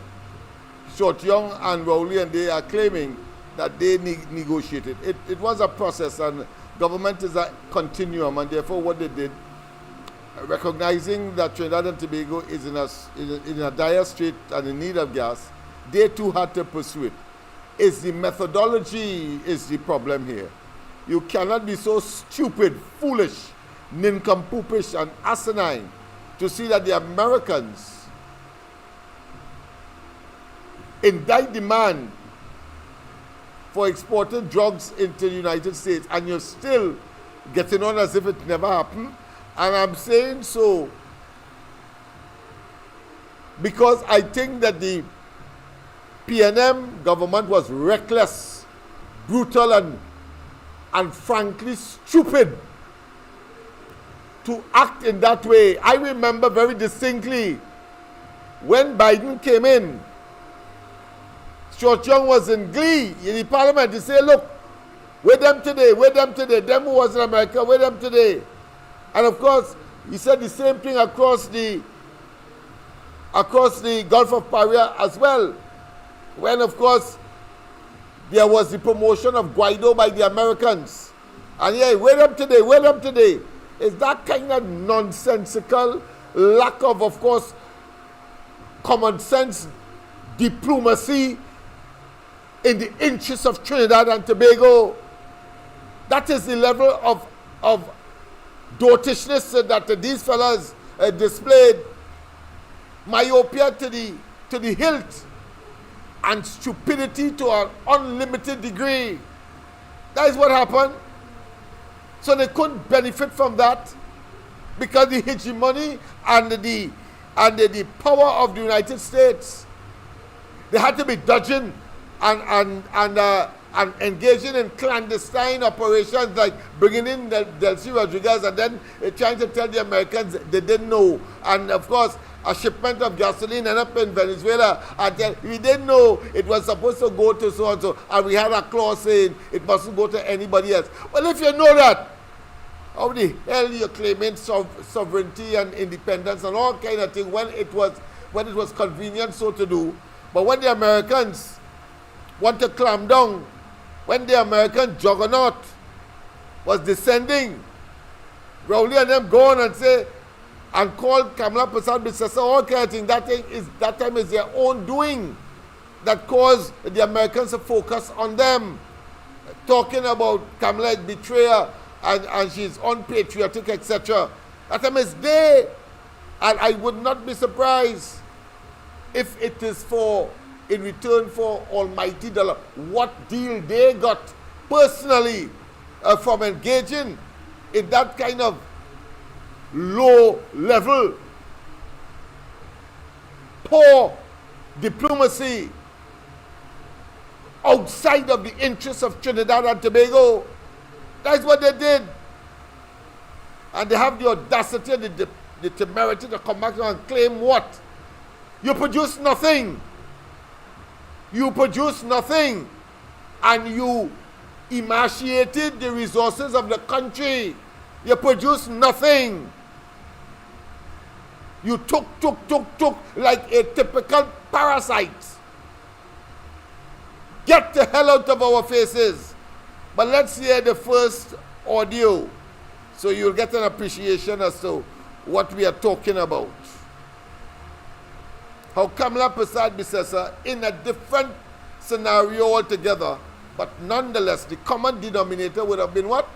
Short Young and Rowley and they are claiming that they negotiated. It was a process, and government is a continuum, and therefore what they did, recognizing that Trinidad and Tobago is in a dire strait and in need of gas, they too had to pursue it. It's the methodology is the problem here. You cannot be so stupid, foolish, nincompoopish, and asinine to see that the Americans indict demand for exporting drugs into the United States, and you're still getting on as if it never happened. And I'm saying so because I think that the PNM government was reckless brutal and frankly stupid to act in that way. I remember very distinctly when Biden came in, Stuart Young was in glee in the parliament. He said, look, with them today, them who was in America, with them today. And of course, he said the same thing across the Gulf of Paria as well. When, of course, there was the promotion of Guaido by the Americans. And yeah, with them today. Is that kind of nonsensical lack of course, common sense diplomacy in the interests of Trinidad and Tobago? That is the level of dotishness that these fellas displayed. Myopia to the hilt, and stupidity to an unlimited degree. That is what happened. So they couldn't benefit from that because the hegemony and the power of the United States. They had to be dodging and engaging in clandestine operations like bringing in Delcy Rodriguez and then trying to tell the Americans they didn't know. And of course, a shipment of gasoline ended up in Venezuela, and we didn't know it was supposed to go to so and so, and we had a clause saying it mustn't go to anybody else. Well, if you know that, how the hell you're claiming sovereignty and independence and all kind of things when it was convenient so to do? But when the Americans want to clamp down, when the American juggernaut was descending, Rowley and them go on and say, and call Kamala Persad-Bissessar, all kind of thing. That time is their own doing that caused the Americans to focus on them. Talking about Kamala as betrayer and she's unpatriotic, etc. That time is there. And I would not be surprised if it is in return for almighty dollar. What deal they got personally from engaging in that kind of low level, poor diplomacy outside of the interests of Trinidad and Tobago. That's what they did. And they have the audacity and the temerity to come back and claim what? You produce nothing. You produce nothing. And you emaciated the resources of the country. You produce nothing. You took like a typical parasite. Get the hell out of our faces. But let's hear the first audio so you'll get an appreciation as to what we are talking about. How Kamala Persad-Bissessar, in a different scenario altogether, but nonetheless, the common denominator would have been what?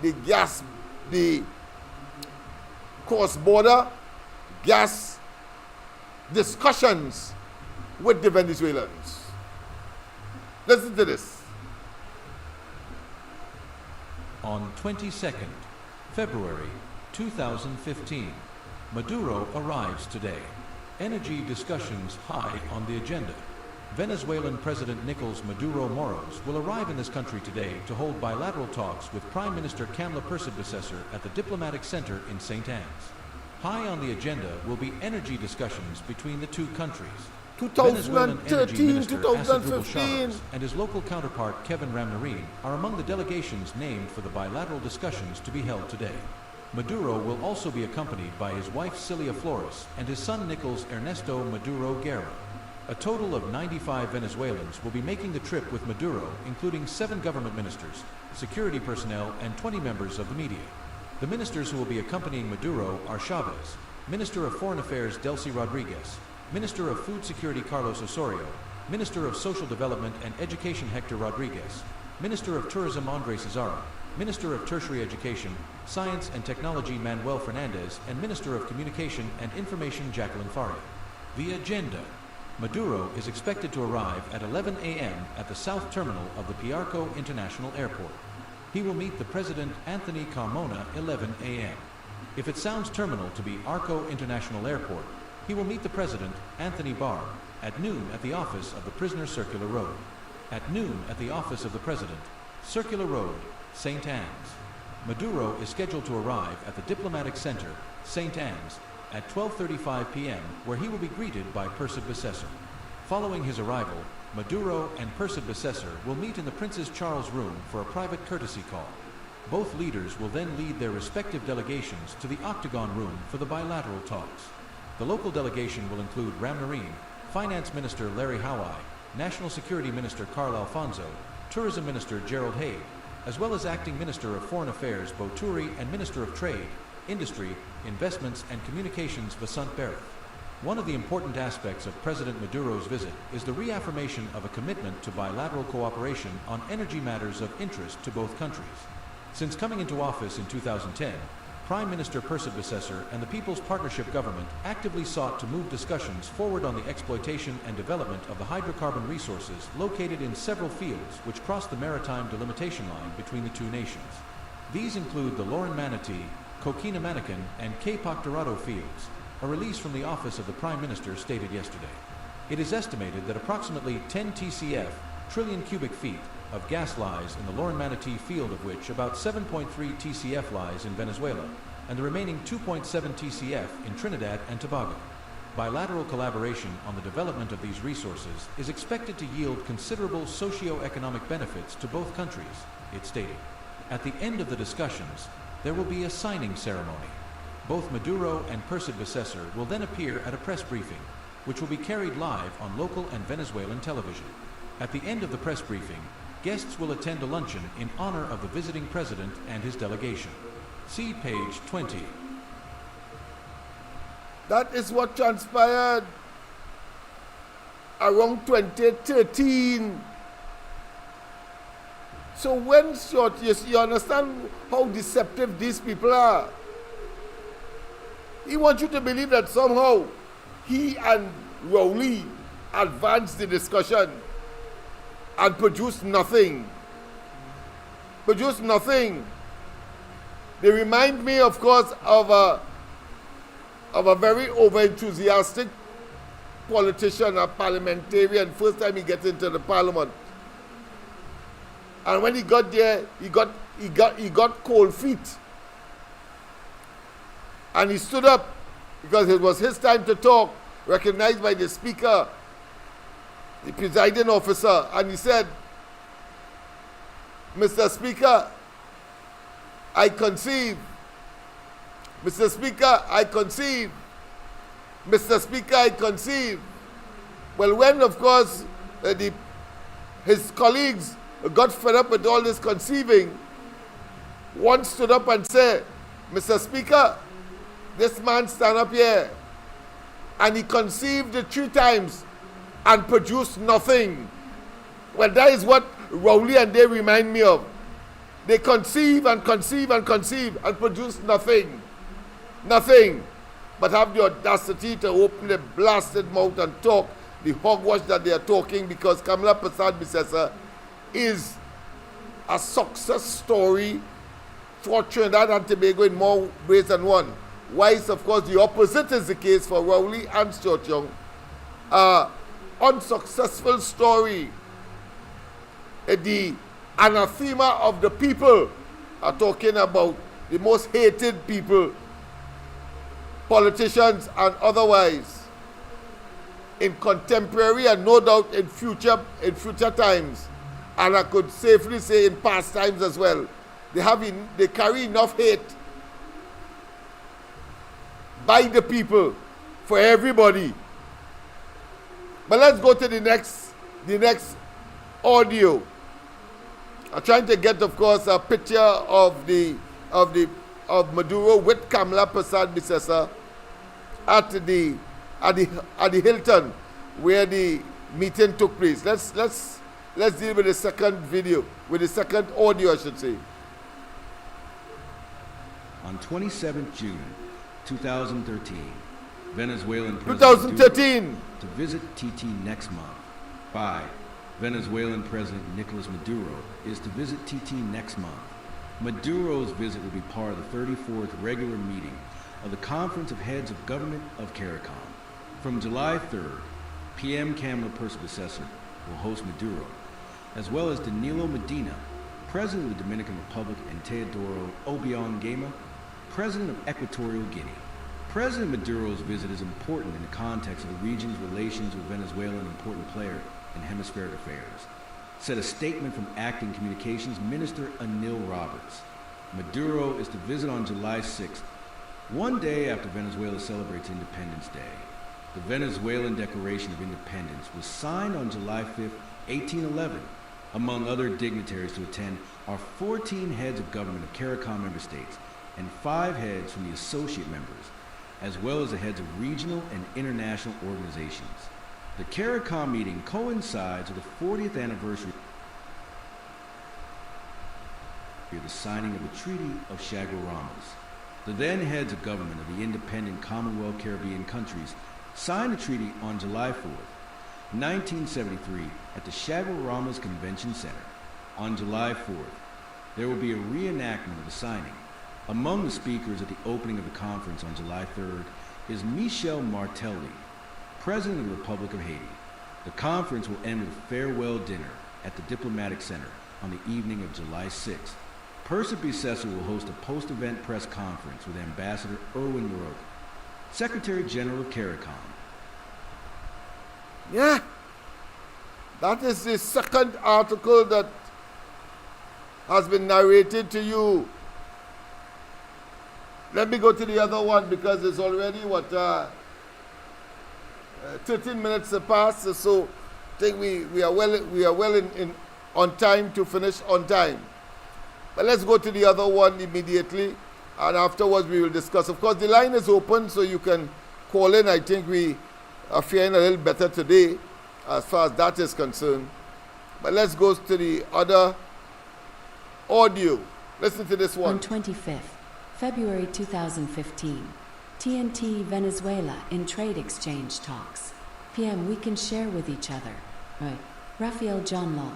The cross-border gas discussions with the Venezuelans. Listen to this. On 22nd February 2015, Maduro arrives today. Energy discussions high on the agenda. Venezuelan President Nicolas Maduro Moros will arrive in this country today to hold bilateral talks with Prime Minister Kamala Persad-Bissessar at the Diplomatic Center in St. Anne's. High on the agenda will be energy discussions between the two countries. 2013, 2015. And his local counterpart Kevin Ramnarine are among the delegations named for the bilateral discussions to be held today. Maduro will also be accompanied by his wife Cilia Flores and his son Nicolas Ernesto Maduro Guerra. A total of 95 Venezuelans will be making the trip with Maduro, including 7 government ministers, security personnel, and 20 members of the media. The ministers who will be accompanying Maduro are Chavez, Minister of Foreign Affairs Delcy Rodriguez, Minister of Food Security Carlos Osorio, Minister of Social Development and Education Hector Rodriguez, Minister of Tourism Andre Cesaro, Minister of Tertiary Education, Science and Technology Manuel Fernandez, and Minister of Communication and Information Jacqueline Faria. The agenda. Maduro is expected to arrive at 11 a.m. at the south terminal of the Piarco International Airport. He will meet the President Anthony Carmona 11 a.m. If it sounds terminal to be Arco International Airport, he will meet the President Anthony Barr at noon at the office of the Prisoner Circular Road. At noon at the office of the President, Circular Road, St. Anne's. Maduro is scheduled to arrive at the Diplomatic Center, St. Anne's, at 12:35 p.m., where he will be greeted by Persid Becesser. Following his arrival, Maduro and Persid Becesser will meet in the Princess Charles Room for a private courtesy call. Both leaders will then lead their respective delegations to the Octagon Room for the bilateral talks. The local delegation will include Ram Narine, Finance Minister Larry Howey, National Security Minister Carl Alfonso, Tourism Minister Gerald Haig, as well as Acting Minister of Foreign Affairs Bo Turi and Minister of Trade, Industry, Investments and Communications Vasant Bharat. One of the important aspects of President Maduro's visit is the reaffirmation of a commitment to bilateral cooperation on energy matters of interest to both countries. Since coming into office in 2010, Prime Minister Persid Becesser and the People's Partnership Government actively sought to move discussions forward on the exploitation and development of the hydrocarbon resources located in several fields which cross the maritime delimitation line between the two nations. These include the Loran Manatee, Coquina Manican, and Capoc Dorado fields. A release from the office of the Prime Minister stated yesterday. It is estimated that approximately 10 TCF, trillion cubic feet, of gas lies in the Loran Manatee field, of which about 7.3 TCF lies in Venezuela, and the remaining 2.7 TCF in Trinidad and Tobago. Bilateral collaboration on the development of these resources is expected to yield considerable socio-economic benefits to both countries, it stated. At the end of the discussions, there will be a signing ceremony. Both Maduro and Persid Becesser will then appear at a press briefing, which will be carried live on local and Venezuelan television. At the end of the press briefing, guests will attend a luncheon in honor of the visiting president and his delegation. See page 20. That is what transpired around 2013. So when you understand how deceptive these people are. He wants you to believe that somehow he and Rowley advanced the discussion and produced nothing. Produced nothing. They remind me, of course, of a very over-enthusiastic politician, a parliamentarian, first time he gets into the parliament. And when he got there, he got cold feet. And he stood up because it was his time to talk, recognized by the speaker, the presiding officer, and he said, Mr. Speaker, I concede. Mr. Speaker, I concede. Mr. Speaker, I concede. Well, when, of course, his colleagues got fed up with all this conceiving, one stood up and said, Mr. Speaker, this man stand up here and he conceived it 3 times and produced nothing. Well, that is what Rowley and they remind me of. They conceive and conceive and conceive and produce nothing. Nothing. But have the audacity to open their blasted mouth and talk the hogwash that they are talking, because Kamala Persid Becesser is a success story for Trinidad and Tobago in more ways than one. Whilst, of course, the opposite is the case for Rowley and Stuart Young. Unsuccessful story. The anathema of the people are talking about the most hated people, politicians and otherwise, in contemporary and no doubt in future times, and I could safely say in past times as well. They carry enough hate by the people for everybody. But let's go to the next audio. I'm trying to get, of course, a picture of Maduro with Kamala Persid Becesser at the Hilton where the meeting took place. Let's deal with the second video, with the second audio, I should say. On 27th June 2013, Venezuelan President 2013 to visit TT next month. 5. Venezuelan President Nicolas Maduro is to visit TT next month. Maduro's visit will be part of the 34th regular meeting of the Conference of Heads of Government of CARICOM. From July 3rd, PM Kamala Persid Becesser will host Maduro as well as Danilo Medina, President of the Dominican Republic, and Teodoro Obiang Nguema, President of Equatorial Guinea. President Maduro's visit is important in the context of the region's relations with Venezuela, an important player in hemispheric affairs, said a statement from Acting Communications Minister Anil Roberts. Maduro is to visit on July 6th, one day after Venezuela celebrates Independence Day. The Venezuelan Declaration of Independence was signed on July 5th, 1811. Among other dignitaries to attend are 14 heads of government of CARICOM member states and 5 heads from the associate members, as well as the heads of regional and international organizations. The CARICOM meeting coincides with the 40th anniversary of the signing of the Treaty of Chaguaramas. The then heads of government of the independent Commonwealth Caribbean countries signed the treaty on July 4th, 1973 at the Chaguaramas Convention Center. On July 4th, there will be a reenactment of the signing. Among the speakers at the opening of the conference on July 3rd is Michel Martelly, President of the Republic of Haiti. The conference will end with a farewell dinner at the Diplomatic Center on the evening of July 6th. Percy Bissessar will host a post-event press conference with Ambassador Erwin Moroka, Secretary General of CARICOM. Yeah, that is the second article that has been narrated to you. Let me go to the other one because it's already 13 minutes past, so I think we are well in on time to finish on time. But let's go to the other one immediately, and afterwards we will discuss. Of course, the line is open, so you can call in. I think we are faring a little better today as far as that is concerned. But let's go to the other audio. Listen to this one. On 25th, February 2015, TNT Venezuela in trade exchange talks. PM we can share with each other. Right. Rafael John Law.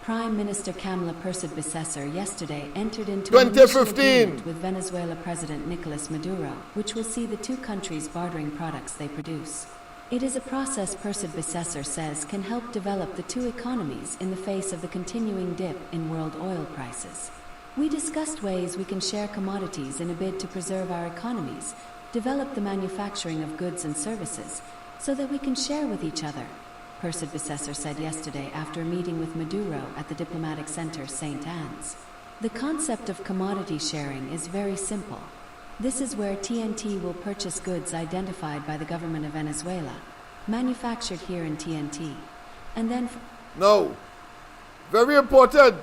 Prime Minister Kamala Persad-Bissessar yesterday entered into an initial agreement with Venezuela President Nicolas Maduro, which will see the two countries bartering products they produce. It is a process Persad-Bissessar says can help develop the two economies in the face of the continuing dip in world oil prices. We discussed ways we can share commodities in a bid to preserve our economies, develop the manufacturing of goods and services, so that we can share with each other, Persad-Bissessar said yesterday after a meeting with Maduro at the Diplomatic Center St. Anne's. The concept of commodity sharing is very simple. This is where TNT will purchase goods identified by the government of Venezuela, manufactured here in TNT, and then... No. Very important.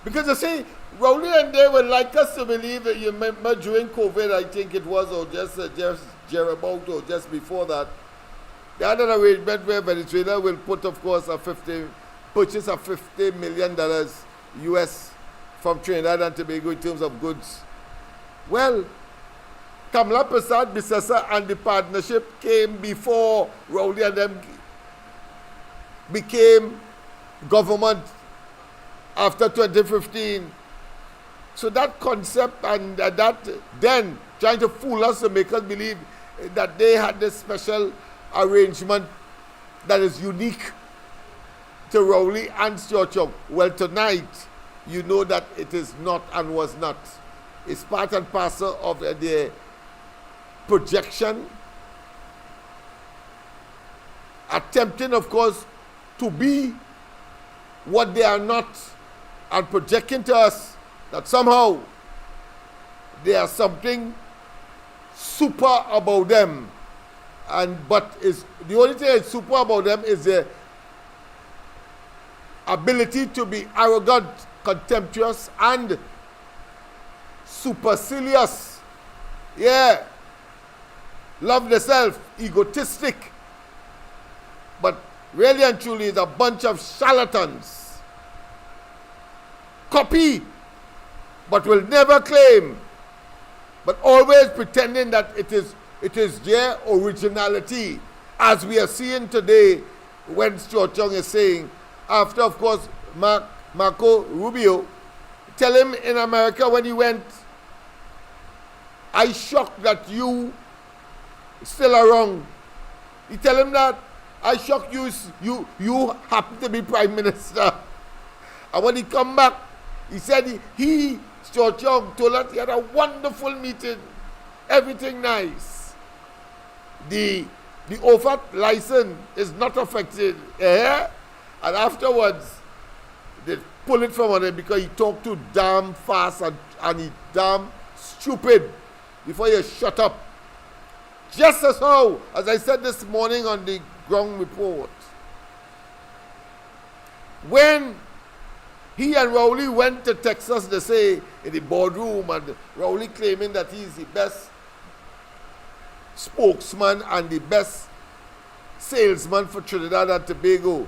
Because you see, Rowley and they would like us to believe that you remember during COVID, I think it was, or just about, or just before that, they had an arrangement where Venezuela will put, of course, purchase of $50 million US from Trinidad and Tobago in terms of goods. Well, Kamala Persad-Bissessar and the partnership came before Rowley and them became government after 2015. So that concept and that then trying to fool us to make us believe that they had this special arrangement that is unique to Rowley and Stuart Young. Well, tonight, you know that it is not and was not. It's part and parcel of their projection, attempting, of course, to be what they are not, and projecting to us that somehow there is something super about them. But the only thing that's super about them is the ability to be arrogant, contemptuous, and supercilious. Yeah. Love the self, egotistic. But really and truly is a bunch of charlatans. Copy, but will never claim, but always pretending that it is their originality, as we are seeing today when Stuart Young is saying, after, of course, Marco Rubio, tell him in America when he went, I shocked that you still around. You tell him that, I shocked you happen to be Prime Minister. And when he come back, he said he Stuart Young, told us he had a wonderful meeting. Everything nice. The OFAC license is not affected. And afterwards, they pull it from under him because he talked too damn fast and he damn stupid before you shut up. Just as how, as I said this morning on the ground report, when he and Rowley went to Texas, they say, in the boardroom, and Rowley claiming that he is the best spokesman and the best salesman for Trinidad and Tobago.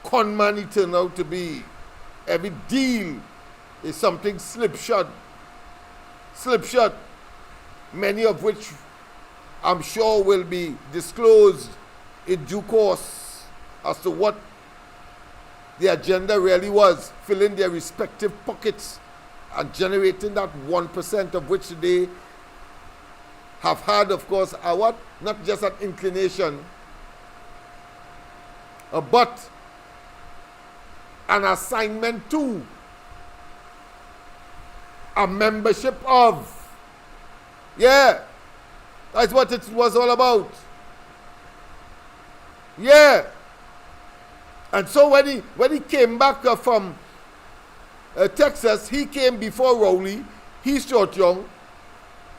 Con man he turned out to be. Every deal is something slipshod. Slipshod. Many of which I'm sure will be disclosed in due course as to what the agenda really was, filling their respective pockets and generating that 1% of which they have had, of course, a what? Not just an inclination, but an assignment to, a membership of. Yeah, that's what it was all about. Yeah. And so when he came back from Texas, he came before Rowley, he Stuart Young,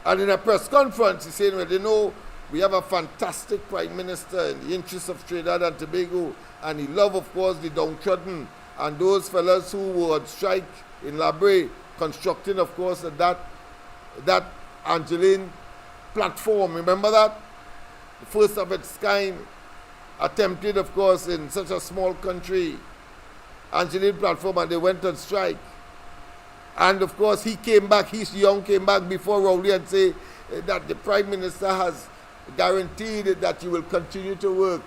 and in a press conference, he said, well, you know, we have a fantastic Prime Minister in the interests of Trinidad and Tobago, and he love, of course, the downtrodden, and those fellas who were on strike in Labre, constructing, of course, that Angeline platform. Remember that? The first of its kind, attempted, of course, in such a small country, Angeline platform, and they went on strike. And of course, he came back, Young came back before Rowley and say that the Prime Minister has guaranteed that you will continue to work.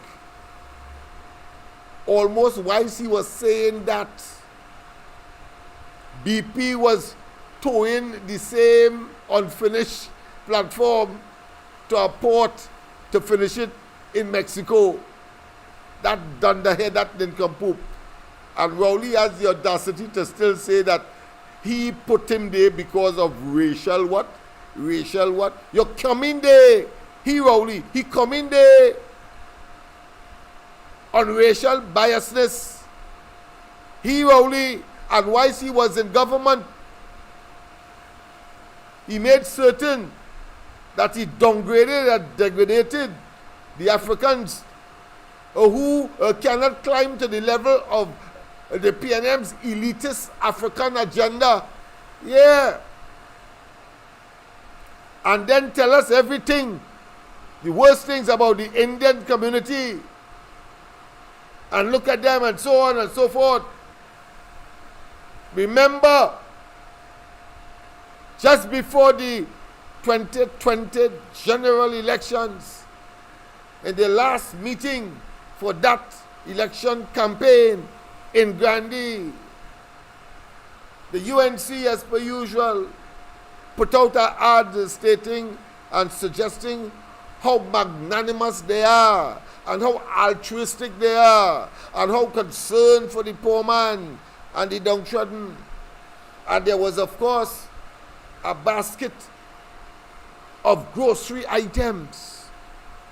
Almost whilst he was saying that, BP was towing the same unfinished platform to a port to finish it in Mexico. That dunderhead, that nincompoop. And Rowley has the audacity to still say that he put him there because of racial what? Racial what? You're coming there. Rowley, he coming there on racial biasness. Rowley, and whilst he was in government, he made certain that he downgraded and degraded the Africans who cannot climb to the level of the PNM's elitist African agenda. Yeah. And then tell us everything, the worst things about the Indian community, and look at them and so on and so forth. Remember, just before the 2020 general elections, in the last meeting for that election campaign in Grandy, the UNC, as per usual, put out an ad stating and suggesting how magnanimous they are, and how altruistic they are, and how concerned for the poor man and the downtrodden. And there was, of course, a basket of grocery items.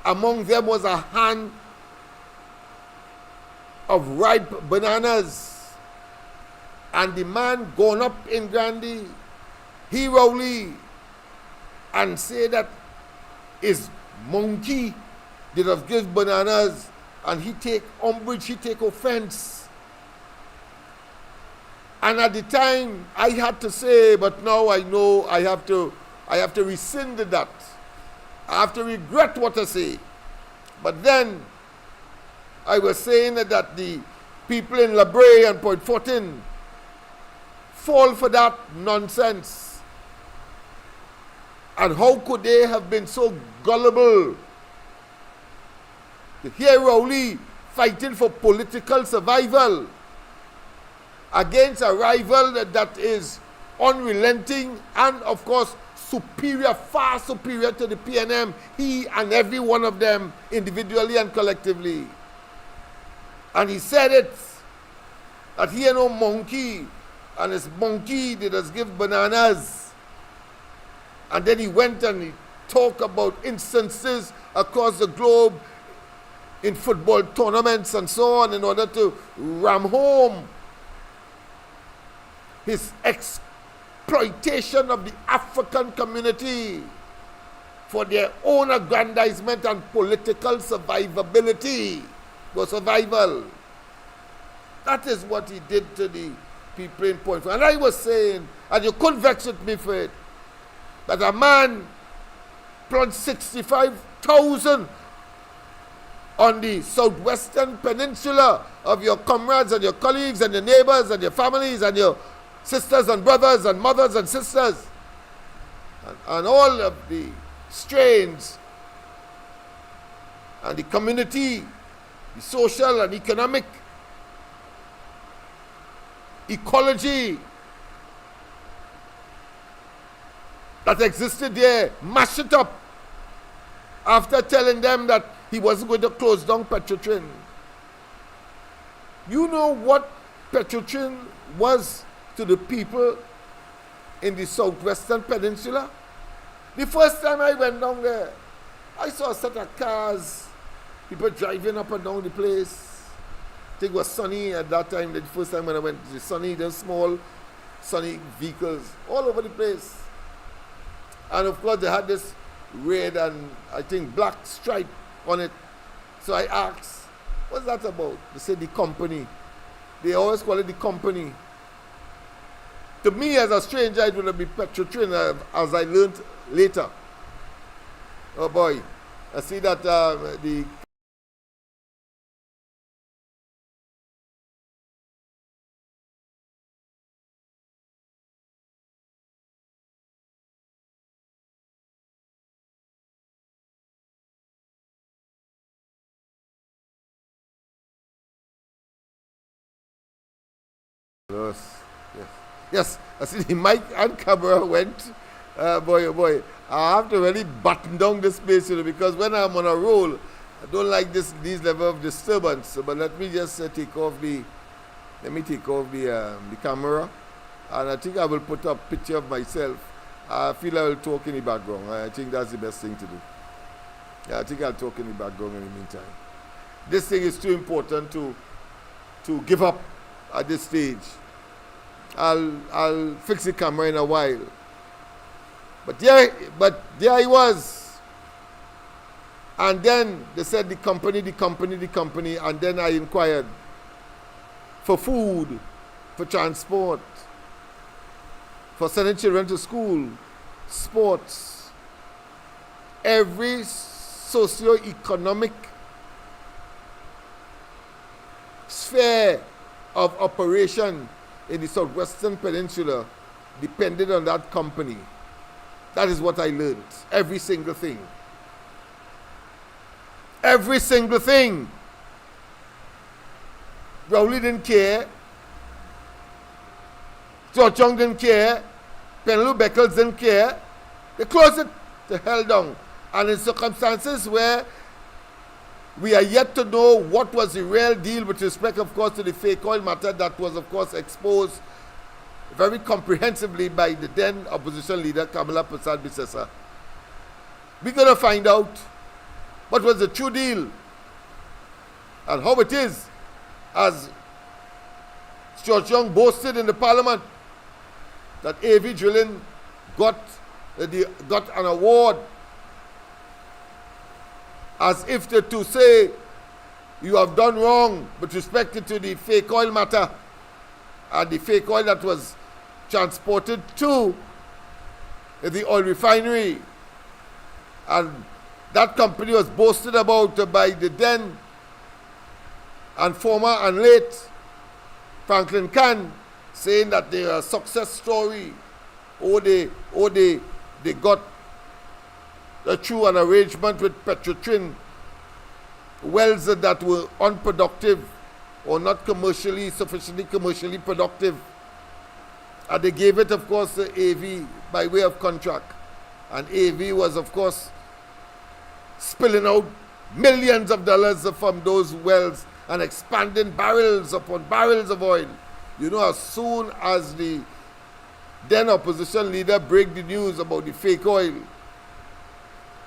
Among them was a hand of ripe bananas. And the man gone up in Grandy, Rowley, and say that his monkey did have give bananas, and he take umbrage, he take offense. And at the time, I had to say, but now I know I have to rescind that. I have to regret what I say. But then, I was saying that the people in La Brea and Point Fortin fall for that nonsense. And how could they have been so gullible to hear Rowley fighting for political survival against a rival that is unrelenting and, of course, superior, far superior to the PNM, he and every one of them individually and collectively. And he said it That he and no monkey, and his monkey did us give bananas. And then he went and he talked about instances across the globe in football tournaments and so on in order to ram home his exploitation of the African community for their own aggrandizement and political survivability or survival. That is what he did to the people in Point. And I was saying, and you couldn't vex with me for it, that a man plunged 65,000 on the southwestern peninsula of your comrades and your colleagues and your neighbors and your families and your sisters and brothers and mothers and sisters and all of the strains and the community, the social and economic ecology that existed there, mash it up after telling them that he wasn't going to close down Petrotrin. You know what Petrotrin was to the people in the southwestern peninsula? The first time I went down there, I saw a set of cars, people driving up and down the place. I think it was sunny at that time, the first time when I went, the sunny, the small sunny vehicles all over the place. And of course they had this red and I think black stripe on it. So I asked, what's that about? They said the company. They always call it the company. To me as a stranger it would have been Petrotrin, as I learned later. Oh boy, I see that the yes, yes. Yes, I see the mic and camera went. Boy, oh boy, I have to really button down this place, because when I'm on a roll, I don't like these level of disturbance. But let me just take off the camera, and I think I will put up a picture of myself. I feel I will talk in the background. I think that's the best thing to do. Yeah, I think I'll talk in the background in the meantime. This thing is too important to give up at this stage. I'll fix the camera in a while. But there he was. And then they said the company, and then I inquired for food, for transport, for sending children to school, sports, every socio-economic sphere of operation in the southwestern peninsula depended on that company. That is what I learned. Every single thing. Every single thing. Rowley didn't care. George Young didn't care. Penelope Beckles didn't care. They closed it the hell down. And in circumstances where we are yet to know what was the real deal with respect, of course, to the fake oil matter that was, of course, exposed very comprehensively by the then opposition leader, Kamala Persad-Bissessar. We're going to find out what was the true deal and how it is, as George Young boasted in the parliament, that AV drilling got an award, as if to say you have done wrong with respect to the fake oil matter and the fake oil that was transported to the oil refinery. And that company was boasted about by the then and former and late Franklin Kahn, saying that they are a success story. They got through an arrangement with Petrotrin wells that were unproductive or not sufficiently commercially productive. And they gave it, of course, to AV by way of contract. And AV was, of course, spilling out millions of dollars from those wells and expanding barrels upon barrels of oil You know, as soon as the then opposition leader break the news about the fake oil,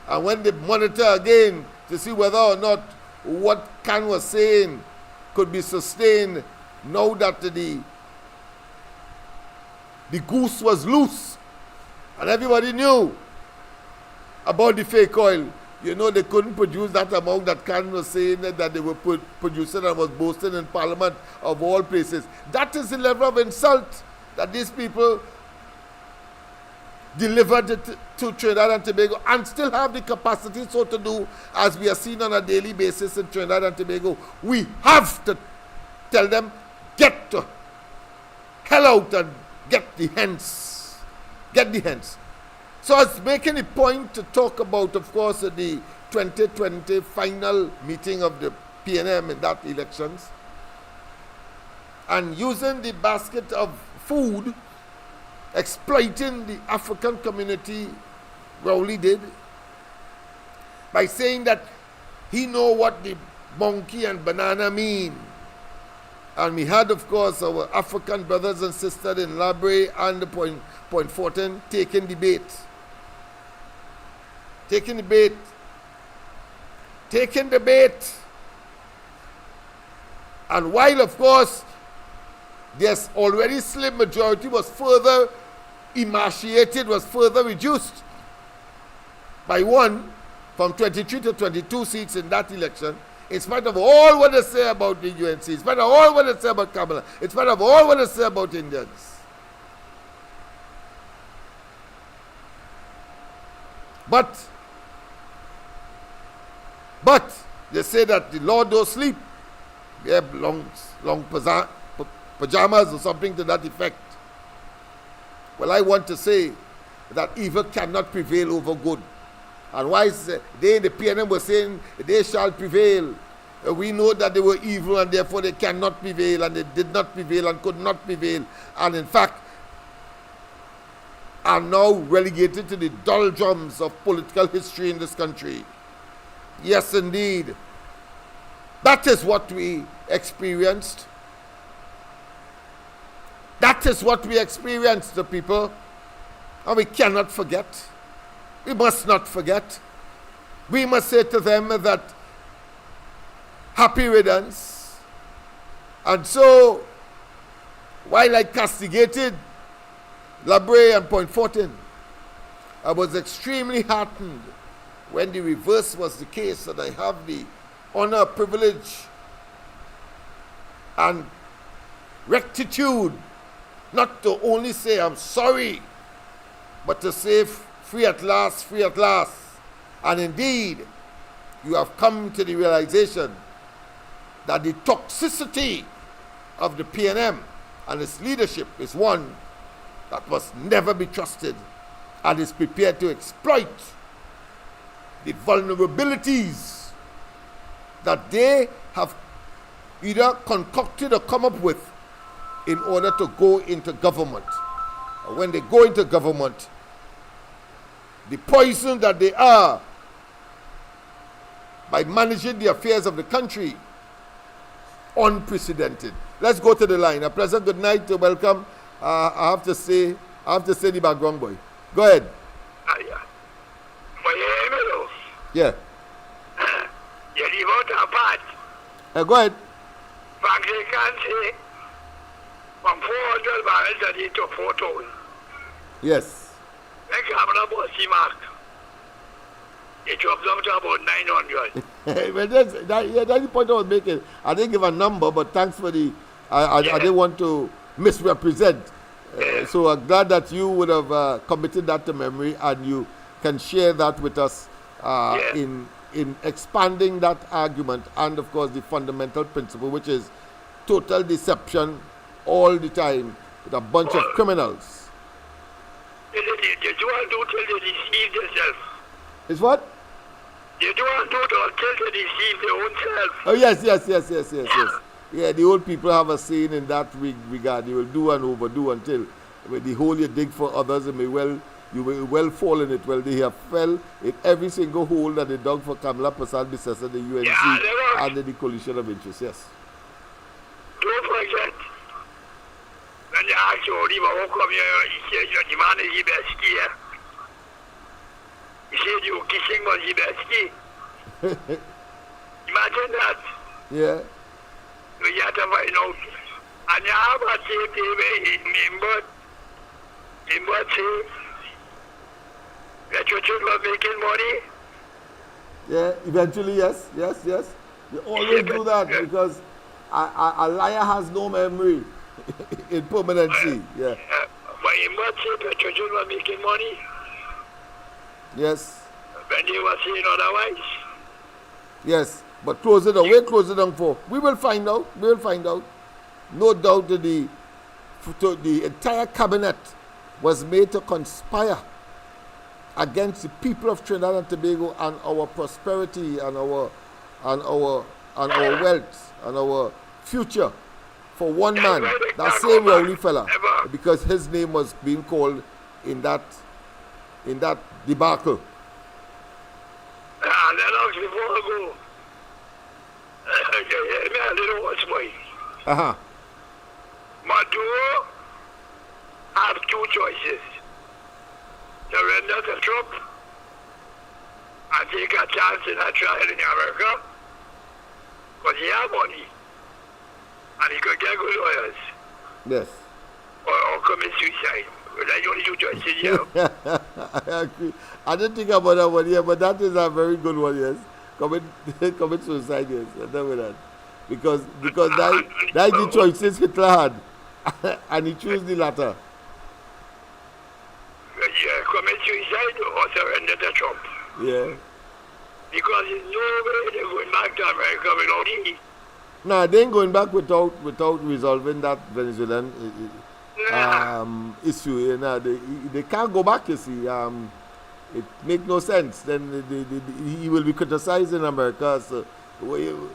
and when they monitor again to see whether or not what Khan was saying could be sustained, now that the goose was loose and everybody knew about the fake oil, you know, they couldn't produce that amount that Khan was saying that they were producing and was boasting in Parliament of all places. That is the level of insult that these people delivered it to Trinidad and Tobago, and still have the capacity so to do, as we are seeing on a daily basis in Trinidad and Tobago. We have to tell them, get the hell out and get the hens. Get the hens. So I was making a point to talk about, of course, the 2020 final meeting of the PNM in that elections, and using the basket of food, exploiting the African community. Rowley did by saying that he know what the monkey and banana mean. And we had, of course, our African brothers and sisters in Labre and the Point Fortin taking the bait. Taking the bait. Taking the bait. And while, of course, there's already slim majority was further emaciated, was further reduced by one from 23 to 22 seats in that election, in spite of all what they say about the UNC, in spite of all what they say about Kamala, in spite of all what they say about Indians. But they say that the Lord don't sleep. They have long pajamas or something to that effect. Well, I want to say that evil cannot prevail over good. And why they in the PNM were saying they shall prevail. We know that they were evil and therefore they cannot prevail, and they did not prevail and could not prevail, and in fact are now relegated to the doldrums of political history in this country. Yes, indeed. That is what we experienced. That is what we experienced, the people. And we cannot forget. We must not forget. We must say to them that happy riddance. And so, while I castigated Labre and Point Fortin, I was extremely heartened when the reverse was the case, and I have the honor, privilege, and rectitude not to only say I'm sorry, but to say free at last, free at last. And indeed, you have come to the realization that the toxicity of the PNM and its leadership is one that must never be trusted and is prepared to exploit the vulnerabilities that they have either concocted or come up with in order to go into government. When they go into government, the poison that they are by managing the affairs of the country, unprecedented. Let's go to the line. A pleasant good night to welcome. I have to say the background boy. Go ahead. Yeah. Go ahead. From 400 barrels a day to 4,000. Yes. Like about C-Mark. It dropped down to about 900. Well, that's the point I was making. I didn't give a number, but thanks for the... I didn't want to misrepresent. So I'm glad that you would have committed that to memory, and you can share that with us in expanding that argument, and of course the fundamental principle, which is total deception all the time with a bunch of criminals. They don't do till they deceive themselves. Is what? They don't do it until they deceive their own self. Oh yes. Yeah, the old people have a saying in that regard. You will do and overdo until with the hole you dig for others, and you may well fall in it. Well, they have fell in every single hole that they dug for Kamala Prasad Bissessa, the UNC, and the coalition of interest. Yes. Don't forget, story, but how come you said your man is the best here? You said you kissing was the best here. Imagine that. Yeah. You have to find out. And you have a tape member say that your children are making money. Yeah, eventually, yes. They always do that because a liar has no memory in permanency. Yeah. But you must say that your children are making money. Yes. When you were saying otherwise. Yes. But close it down. Wait, close it down for. We will find out. No doubt that the entire cabinet was made to conspire against the people of Trinidad and Tobago and our prosperity and our wealth and our future for one man, that same Rowley fella, because his name was being called in that debacle. Lennox, before I go, me a little what's mine. Maduro have two choices. Surrender to Trump and take a chance in a trial in America because he have money and he could get good lawyers. Yes. Or commit suicide. But that's the only two choices you have. I agree. I didn't think about that one here, but that is a very good one, yes. Commit suicide, yes. I know that. Because that the choices Hitler had. And he chose the latter. Yeah, commit suicide or surrender to Trump. Yeah. Because there's no way they're going back to America without him. No, they ain't going back without resolving that Venezuelan issue. You know, they can't go back, you see. It makes no sense. Then he will be criticized in America. So where you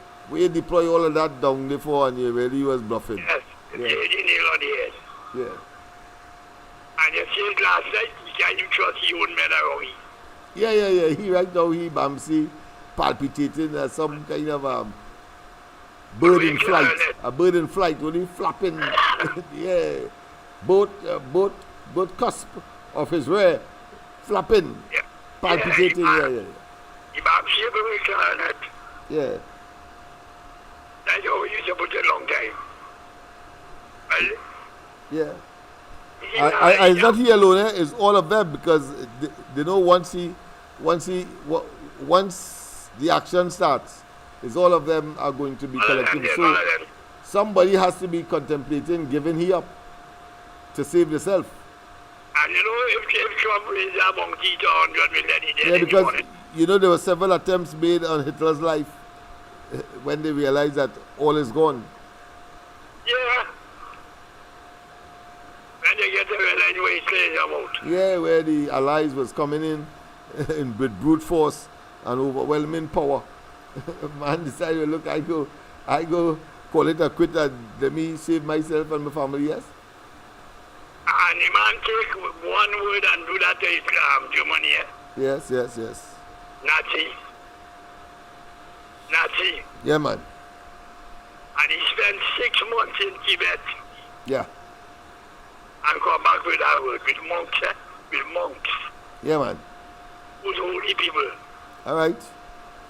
deploy all of that down before and you really was bluffing. Yes, yeah. They nail on the head. Yeah. And you said last night, can you trust your own men around? Yeah. He right now, he Bamsi palpitating as some kind of bird in flight. A bird in flight, only flapping. Yeah. Both cusp of his rear flapping. Yeah. Palpitating. Yeah. He Bamsi very clarinet. Yeah. That's how we used to put it a long time. Well, yeah. It's not he alone, eh? It's all of them because they know once the action starts, it's all of them are going to be collected. So somebody has to be contemplating giving he up to save themselves. And you know, if Trump raised a monkey to 100 million, he did. Yeah, because you know there were several attempts made on Hitler's life when they realized that all is gone. Yeah. When they get to realize what he's saying about. Yeah, where the Allies was coming in with brute force and overwhelming power. Man decided, look, I go call it a quit and let me save myself and my family, yes? And the man take one word and do that to Germany, eh? Yes. Nazi. Yeah, man. And he spent 6 months in Tibet. Yeah. And come back with that word, with monks, eh? With monks. Yeah, man. With holy people. All right.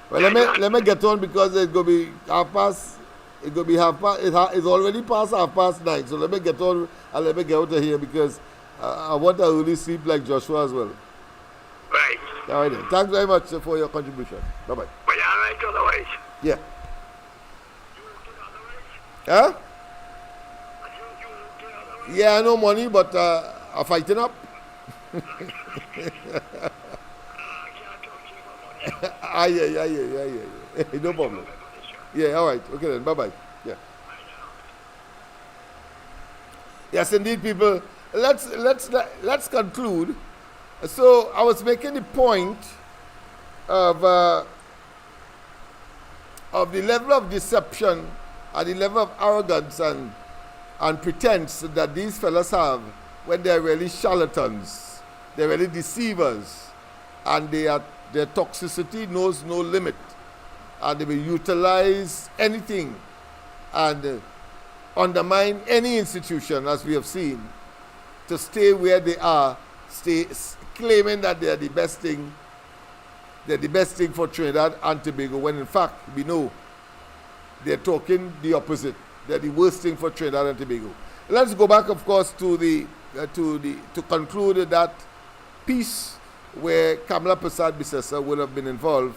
Well, let me get on because it's going to be half past. It's going to be half past. It's already past 9:30. So let me get on and let me get out of here because I want to really sleep like Joshua as well. Right. All right then. Thanks very much for your contribution. Bye-bye. But you're right otherwise. Yeah. Huh? Yeah, no money, but I'm fighting up. Yeah. No problem. Yeah, all right. Okay then. Bye-bye. Yeah. Yes, indeed, people. Let's conclude. So I was making the point of the level of deception and the level of arrogance and pretense that these fellas have when they're really charlatans, they're really deceivers, and their toxicity knows no limit, and they will utilize anything and undermine any institution, as we have seen, to stay where they are, claiming that they're the best thing for Trinidad and Tobago, when in fact we know they're talking the opposite. They're the worst thing for Trinidad and Tobago. Let's go back, of course, to conclude that piece where Kamala Persad-Bissessar would have been involved.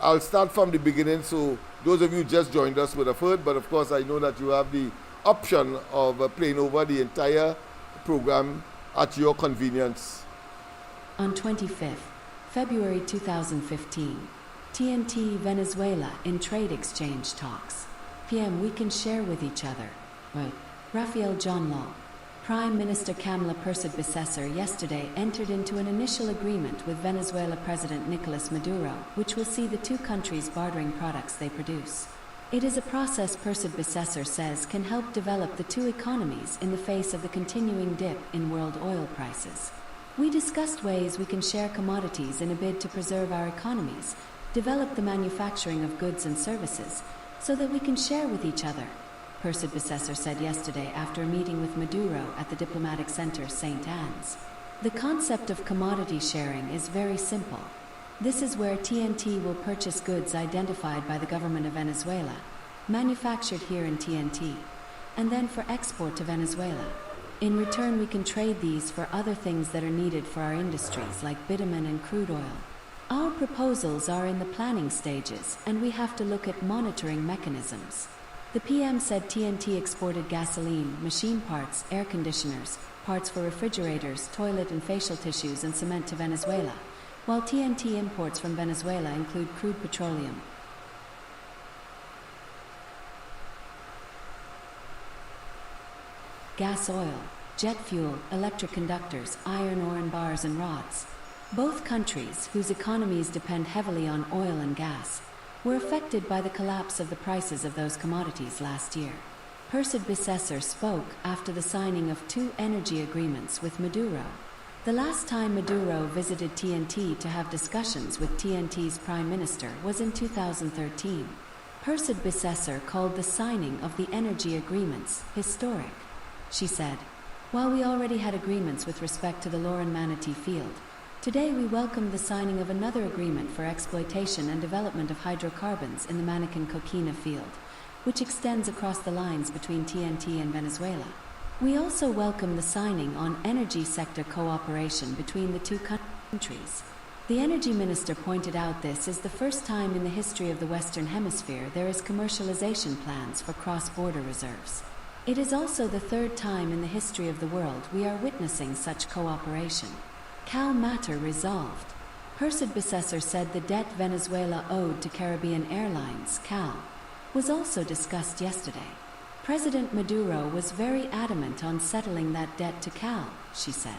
I'll start from the beginning, so those of you who just joined us would have heard, but of course I know that you have the option of playing over the entire program at your convenience. On 25th February 2015, TNT Venezuela in trade exchange talks. PM we can share with each other. Right. Rafael John Law. Prime Minister Kamala Persad-Bissessar yesterday entered into an initial agreement with Venezuela President Nicolas Maduro, which will see the two countries bartering products they produce. It is a process Persad-Bissessar says can help develop the two economies in the face of the continuing dip in world oil prices. We discussed ways we can share commodities in a bid to preserve our economies, develop the manufacturing of goods and services, so that we can share with each other, Persad-Bissessar said yesterday after a meeting with Maduro at the Diplomatic Center St. Anne's. The concept of commodity sharing is very simple. This is where TNT will purchase goods identified by the government of Venezuela, manufactured here in TNT, and then for export to Venezuela. In return, we can trade these for other things that are needed for our industries like bitumen and crude oil. Our proposals are in the planning stages, and we have to look at monitoring mechanisms. The PM said TNT exported gasoline, machine parts, air conditioners, parts for refrigerators, toilet and facial tissues, and cement to Venezuela, while TNT imports from Venezuela include crude petroleum, gas oil, jet fuel, electric conductors, iron ore and bars and rods. Both countries, whose economies depend heavily on oil and gas, were affected by the collapse of the prices of those commodities last year. Persad-Bissessar spoke after the signing of two energy agreements with Maduro. The last time Maduro visited TNT to have discussions with TNT's prime minister was in 2013. Persad-Bissessar called the signing of the energy agreements historic. She said, "While we already had agreements with respect to the Loran Manatee field, today we welcome the signing of another agreement for exploitation and development of hydrocarbons in the Manican-Coquina field, which extends across the lines between TNT and Venezuela. We also welcome the signing on energy sector cooperation between the two countries." The energy minister pointed out this is the first time in the history of the Western Hemisphere there is commercialization plans for cross-border reserves. It is also the third time in the history of the world we are witnessing such cooperation. Cal matter resolved. Persad-Bissessar said the debt Venezuela owed to Caribbean Airlines, Cal, was also discussed yesterday. President Maduro was very adamant on settling that debt to Cal, she said.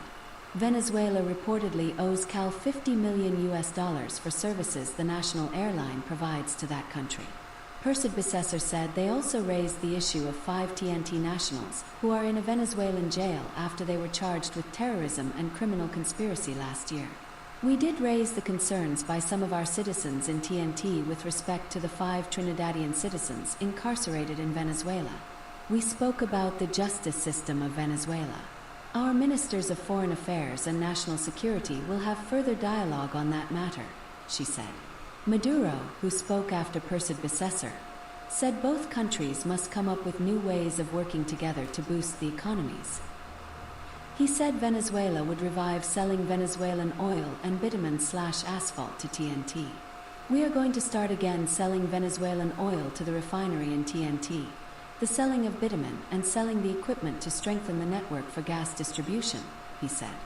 Venezuela reportedly owes Cal $50 million for services the national airline provides to that country. Persad-Bissessar said they also raised the issue of 5 TNT nationals who are in a Venezuelan jail after they were charged with terrorism and criminal conspiracy last year. We did raise the concerns by some of our citizens in TNT with respect to the 5 Trinidadian citizens incarcerated in Venezuela. We spoke about the justice system of Venezuela. Our ministers of foreign affairs and national security will have further dialogue on that matter, she said. Maduro, who spoke after Persad-Bissessar, said both countries must come up with new ways of working together to boost the economies. He said Venezuela would revive selling Venezuelan oil and bitumen/asphalt to TNT. We are going to start again selling Venezuelan oil to the refinery in TNT, the selling of bitumen and selling the equipment to strengthen the network for gas distribution, he said.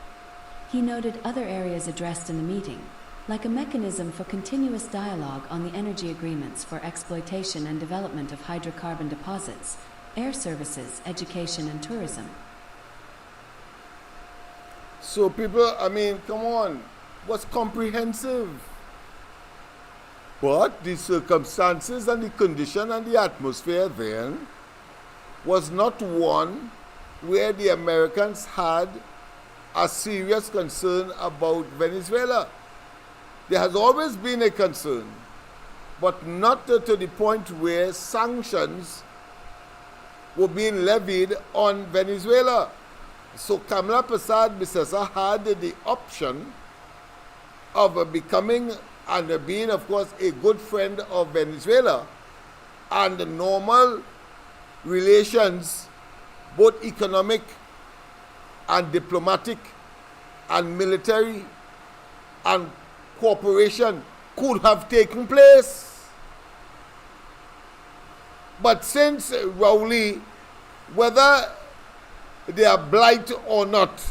He noted other areas addressed in the meeting, like a mechanism for continuous dialogue on the energy agreements for exploitation and development of hydrocarbon deposits, air services, education and tourism. So people, come on, what's comprehensive? But the circumstances and the condition and the atmosphere then was not one where the Americans had a serious concern about Venezuela. There has always been a concern, but not to the point where sanctions were being levied on Venezuela. So Kamala Prasad Bisesa had the option of becoming and being, of course, a good friend of Venezuela, and the normal relations, both economic and diplomatic and military and cooperation, could have taken place. But since Rowley, whether they are blight or not,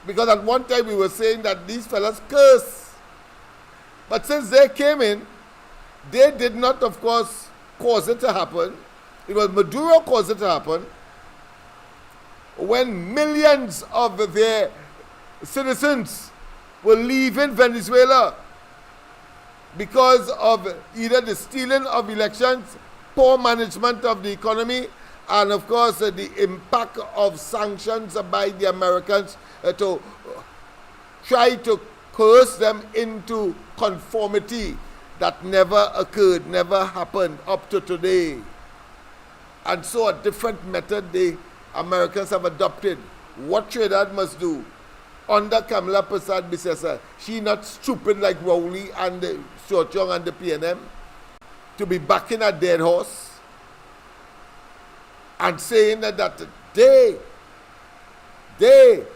because at one time we were saying that these fellas curse, but since they came in, they did not, of course, cause it to happen. It was Maduro caused it to happen when millions of their citizens were leaving Venezuela because of either the stealing of elections, poor management of the economy, and of course the impact of sanctions by the Americans to try to coerce them into conformity that never occurred, never happened up to today. And so a different method the Americans have adopted. What Trinidad must do under Kamala Prasad Bisesa, she not stupid like Rowley and the Short Young and the PNM to be backing a dead horse and saying that they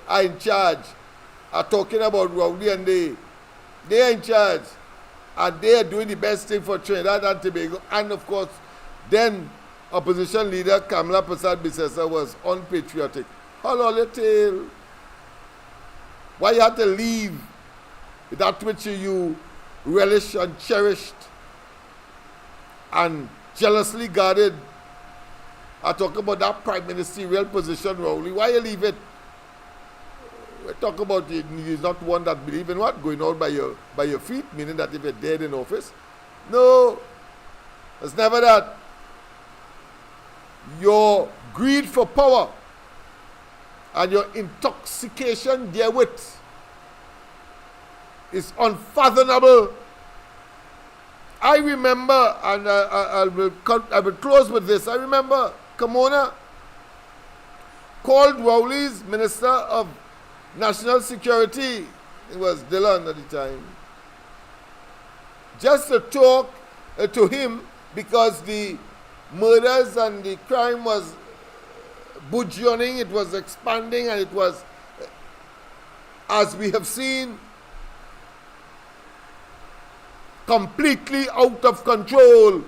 are in charge, are talking about Rowley and they are in charge and they are doing the best thing for Trinidad and Tobago. And of course, then opposition leader Kamala Prasad Bisesa was unpatriotic. Hold on your tail. Why you had to leave that which you relished and cherished and jealously guarded? I talk about that prime ministerial position, Rowley. Why you leave it? We talk about you're not one that believe in what? Going out by your feet, meaning that if you're dead in office. No, it's never that. Your greed for power and your intoxication therewith is unfathomable. I remember, and I will close with this. I remember Kamona called Rowley's Minister of National Security, it was Dillon at the time, just to talk to him because the murders and the crime was burgeoning, it was expanding, and it was, as we have seen, completely out of control.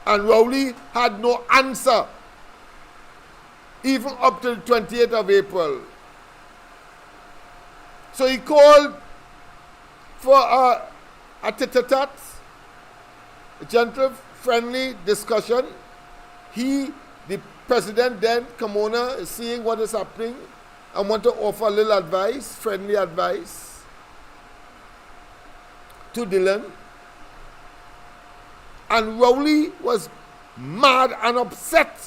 And Rowley had no answer, even up to the 28th of April. So he called for a tete-a-tete, a gentle, friendly discussion. He, the president then, Kamona, is seeing what is happening and want to offer a little advice, friendly advice to Dillon. And Rowley was mad and upset.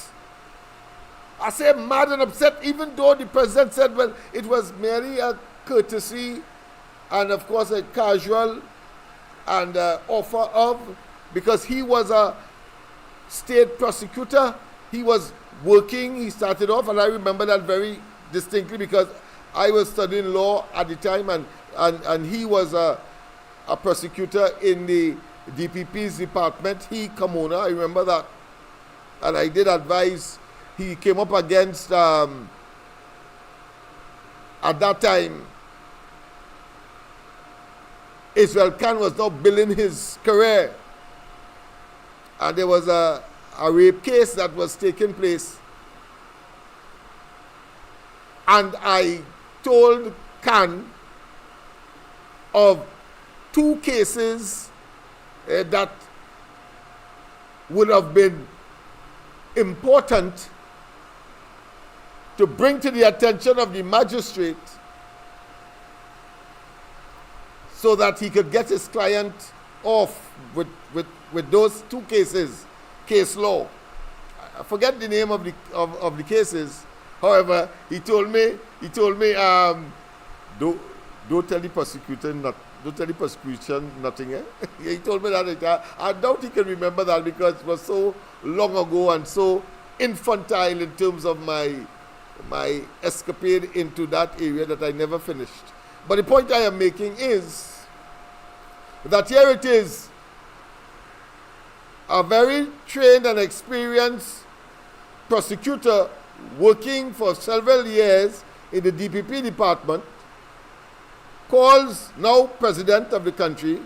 I say mad and upset, even though the president said, well, it was merely a courtesy and of course a casual and offer of, because he was a state prosecutor. He was working, he started off, and I remember that very distinctly because I was studying law at the time, and he was a prosecutor in the DPP's department. He, Kamona, I remember that. And I did advise, he came up against, at that time, Israel Khan was now building his career. And there was a rape case that was taking place. And I told Khan of two cases that would have been important to bring to the attention of the magistrate so that he could get his client off with those two cases, case law. I forget the name of the cases. However, he told me, don't tell the prosecutor don't tell the prosecution nothing. Eh? He told me that. I doubt he can remember that because it was so long ago and so infantile in terms of my escapade into that area that I never finished. But the point I am making is that here it is, a very trained and experienced prosecutor working for several years in the DPP department, calls, now president of the country,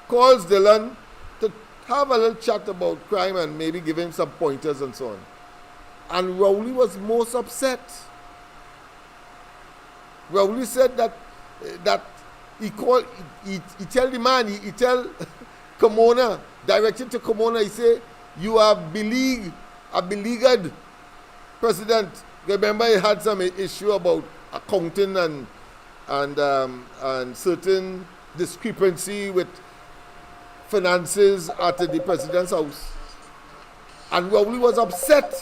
calls Dylan to have a little chat about crime and maybe give him some pointers and so on. And Rowley was most upset. Rowley said that he tell the man, he tell Kimona, directed to Kimona, he say, you are a beleaguered president. Remember, he had some issue about accounting and certain discrepancy with finances at the president's house. And Rowley was upset.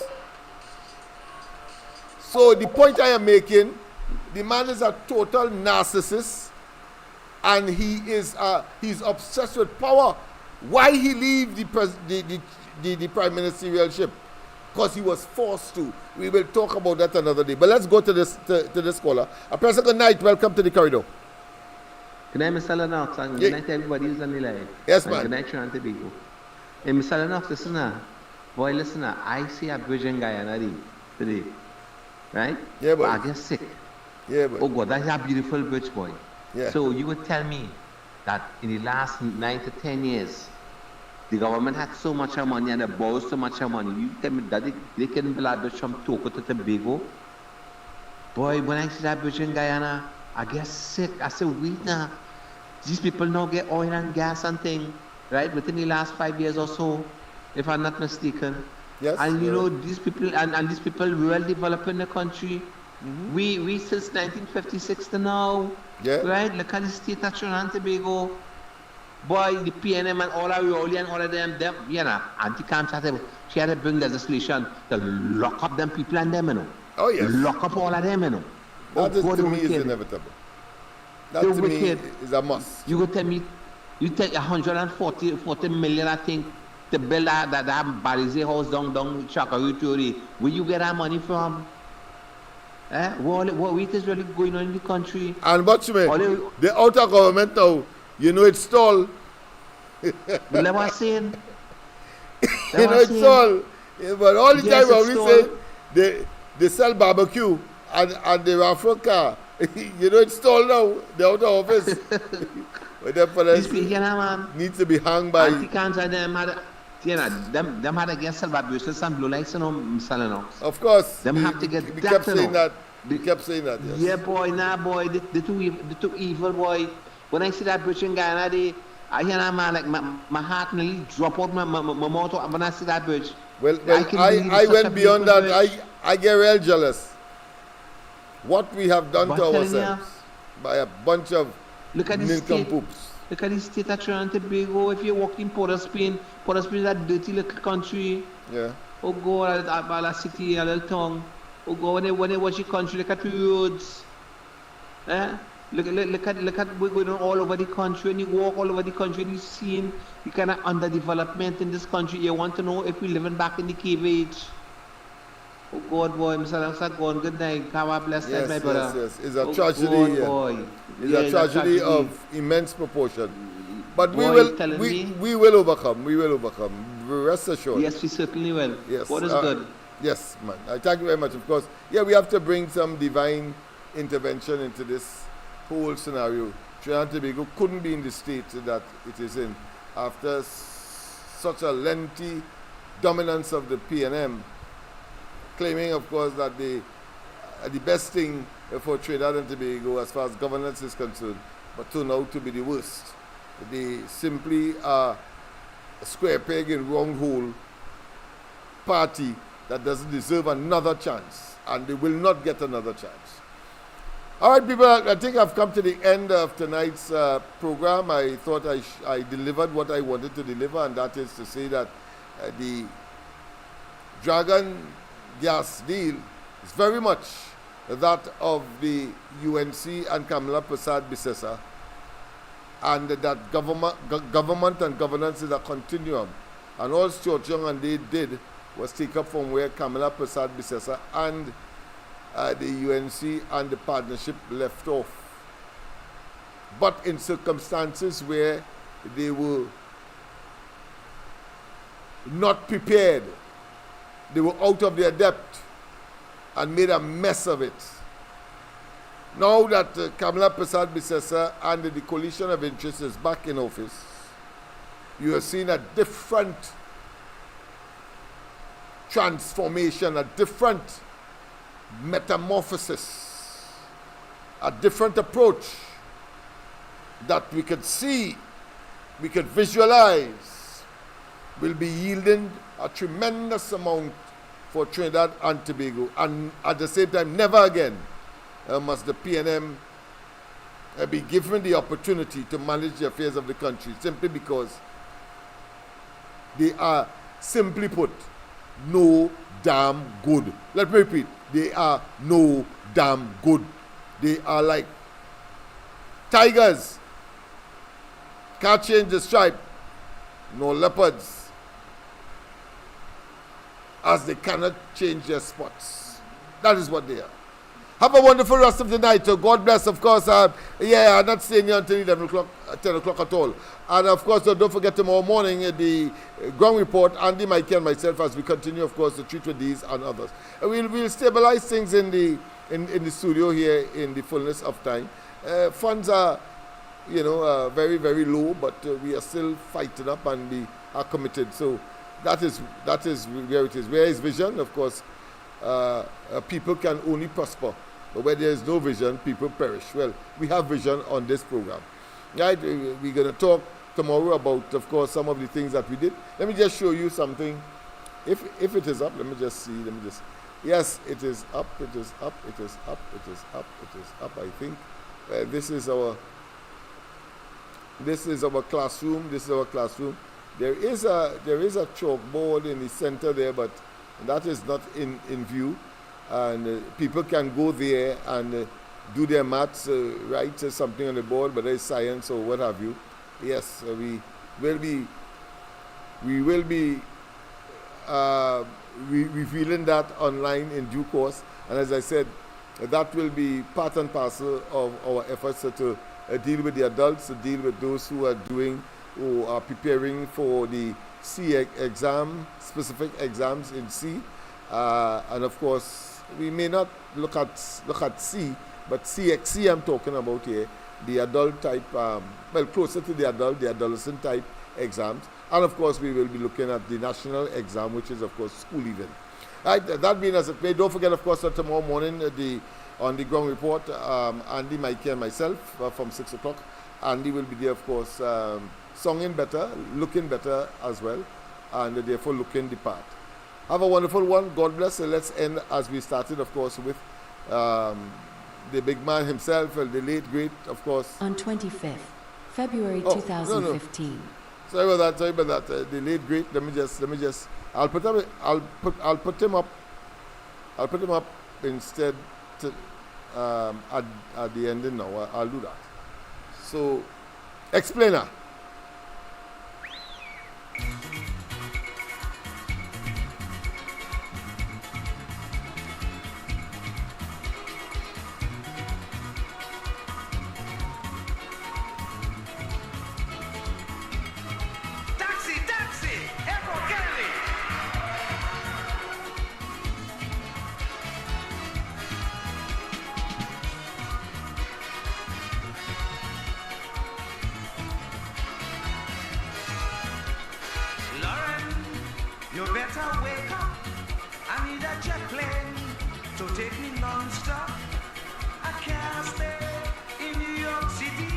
So the point I am making, the man is a total narcissist, and he's obsessed with power. Why he leave the prime ministerialship? Because he was forced to. We will talk about that another day. But let's go to this caller. A person, good night. Welcome to the corridor. Good night, Mr. Lennox, and good night to everybody who's on the line. Yes, and man. Good night, Trinidad and Tobago. Hey, Mr. Lennox, listener, I see a bridge in Guyana today, right? Yeah, boy. I get sick. Yeah, boy. Oh, God, that's a beautiful bridge, boy. Yeah. So you would tell me that in the last 9 to 10 years, the government had so much money and they borrowed so much money. You tell me that they can build a bridge from Togo to Tobago? Boy, when I see that bridge in Guyana, I get sick. I say, wait now. These people now get oil and gas and thing, right? Within the last 5 years or so, if I'm not mistaken. Yes. And you know, these people and these people well developing the country. Mm-hmm. We since 1956 to now, right? Look at the state of Trinidad and Tobago. Boy, the PNM and all our Rowley and all of them, you know, anti-camp she had to bring legislation to lock up them people and them, you know. Oh, yes. Lock up all of them, you know. That is, to me, is inevitable. That to me is a must. You go tell me, you take 140 million, I think, to build that Barize house down Chakaru Theory. Where you get that money from? What is really going on in the country? And watch me, the outer government now, you know it's stalled. Well, I was saying. You know it's stalled. But all the time when we say they sell barbecue and the raffle car, you know it's stalled now, the outer office. But them needs to be hung by. Anti-cans and them had, you know, them had to get celebration and blue lights, you know, Mr. Lennox. Of course. Them have to get we kept saying that. We kept saying that, yes. Yeah, boy, boy, they too evil, boy. When I see that bridge in Guyana, I hear that man, like, my heart nearly drop out my mouth when I see that bridge. Well I went beyond that. I get real jealous. What we have done to ourselves by a bunch of nincompoops. Look at the state of Trinidad and Tobago. If you walk in Port of Spain is that dirty little country. Yeah. Oh, God, a city, a little town. Oh, God, when they watch the country, look at the roads. Look at what's going on all over the country. When you walk all over the country, you see the kind of underdevelopment in this country. You want to know if we're living back in the cave age. Oh, God, boy, Mr. Gone, good night. Have a blessed night, my brother. Yes. It's a tragedy. God, boy. It's a tragedy of immense proportion. But boy, we will overcome. We will overcome. Rest assured. Yes, we certainly will. Yes. God is good. Yes, man. I thank you very much. Of course, we have to bring some divine intervention into this whole scenario. Trinidad and Tobago couldn't be in the state that it is in after such a lengthy dominance of the PNM, claiming, of course, that the best thing for Trinidad and Tobago as far as governance is concerned, but turned out to be the worst. They simply are a square peg in wrong hole party that doesn't deserve another chance, and they will not get another chance. All right, people, I think I've come to the end of tonight's program. I thought I delivered what I wanted to deliver, and that is to say that the Dragon gas deal is very much that of the UNC and Kamala Prasad Bisesa, and that government and governance is a continuum. And all Stuart Young and they did was taken up from where Kamala Prasad Bisesa and the UNC and the partnership left off. But in circumstances where they were not prepared, they were out of their depth and made a mess of it. Now that Kamala Prasad Bisesa and the coalition of interest is back in office, you have seen a different transformation, a different metamorphosis, a different approach that we could see, we could visualize, will be yielding a tremendous amount for Trinidad and Tobago. And at the same time, never again must the PNM be given the opportunity to manage the affairs of the country, simply because they are, simply put, no damn good. Let me repeat, they are no damn good. They are like tigers. Can't change the stripe. No leopards, as they cannot change their spots. That is what they are. Have a wonderful rest of the night. God bless, of course. I'm not staying here until 11 o'clock, 10 o'clock at all. And of course, don't forget tomorrow morning, the ground report, Andy, Mikey, and myself, as we continue, of course, to treat with these and others. We'll stabilize things in the studio here in the fullness of time. Funds are, very, very low, but we are still fighting up and we are committed. So that is where it is. Where is vision? Of course, people can only prosper. But where there is no vision, people perish. Well, we have vision on this program. Right? We're going to talk tomorrow about, of course, some of the things that we did. Let me just show you something. If it is up, let me just see. Yes, it is up. It is up. It is up. It is up. It is up. I think this is our classroom. This is our classroom. There is a chalkboard in the center there, but that is not in view. And people can go there and do their maths, write something on the board, but there's science or what have you. Yes, we will be revealing that online in due course. And as I said, that will be part and parcel of our efforts to deal with the adults, to deal with those who are preparing for the C exam, specific exams in C. And of course, we may not look at C, but CXC I'm talking about here, the adult type, closer to the adolescent type exams. And of course, we will be looking at the national exam, which is, of course, school even. Right, that being as it may, don't forget, of course, that tomorrow morning on the ground report, Andy, Mikey, and myself from 6 o'clock. Andy will be there, of course, singing better, looking better as well, and therefore looking the part. Have a wonderful one. God bless. Let's end as we started, of course, with the big man himself, the late great, of course. On 25th February 2015. No. Sorry about that. The late great. Let me just. I'll put him up instead to, at the ending now. I'll do that. So, explainer. You better wake up. I need a jet plane to take me non-stop. I can't stay in New York City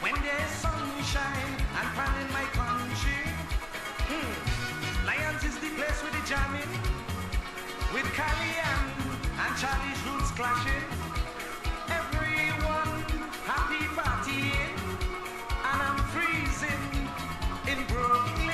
when there's sunshine and fun in my country. Lions is the place with the jamming, with Cali and Charlie's roots clashing. Everyone happy partying, and I'm freezing in Brooklyn.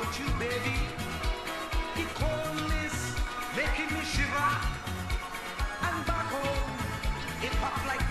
about you, baby. The coldness making me shiver. And back home, it popped like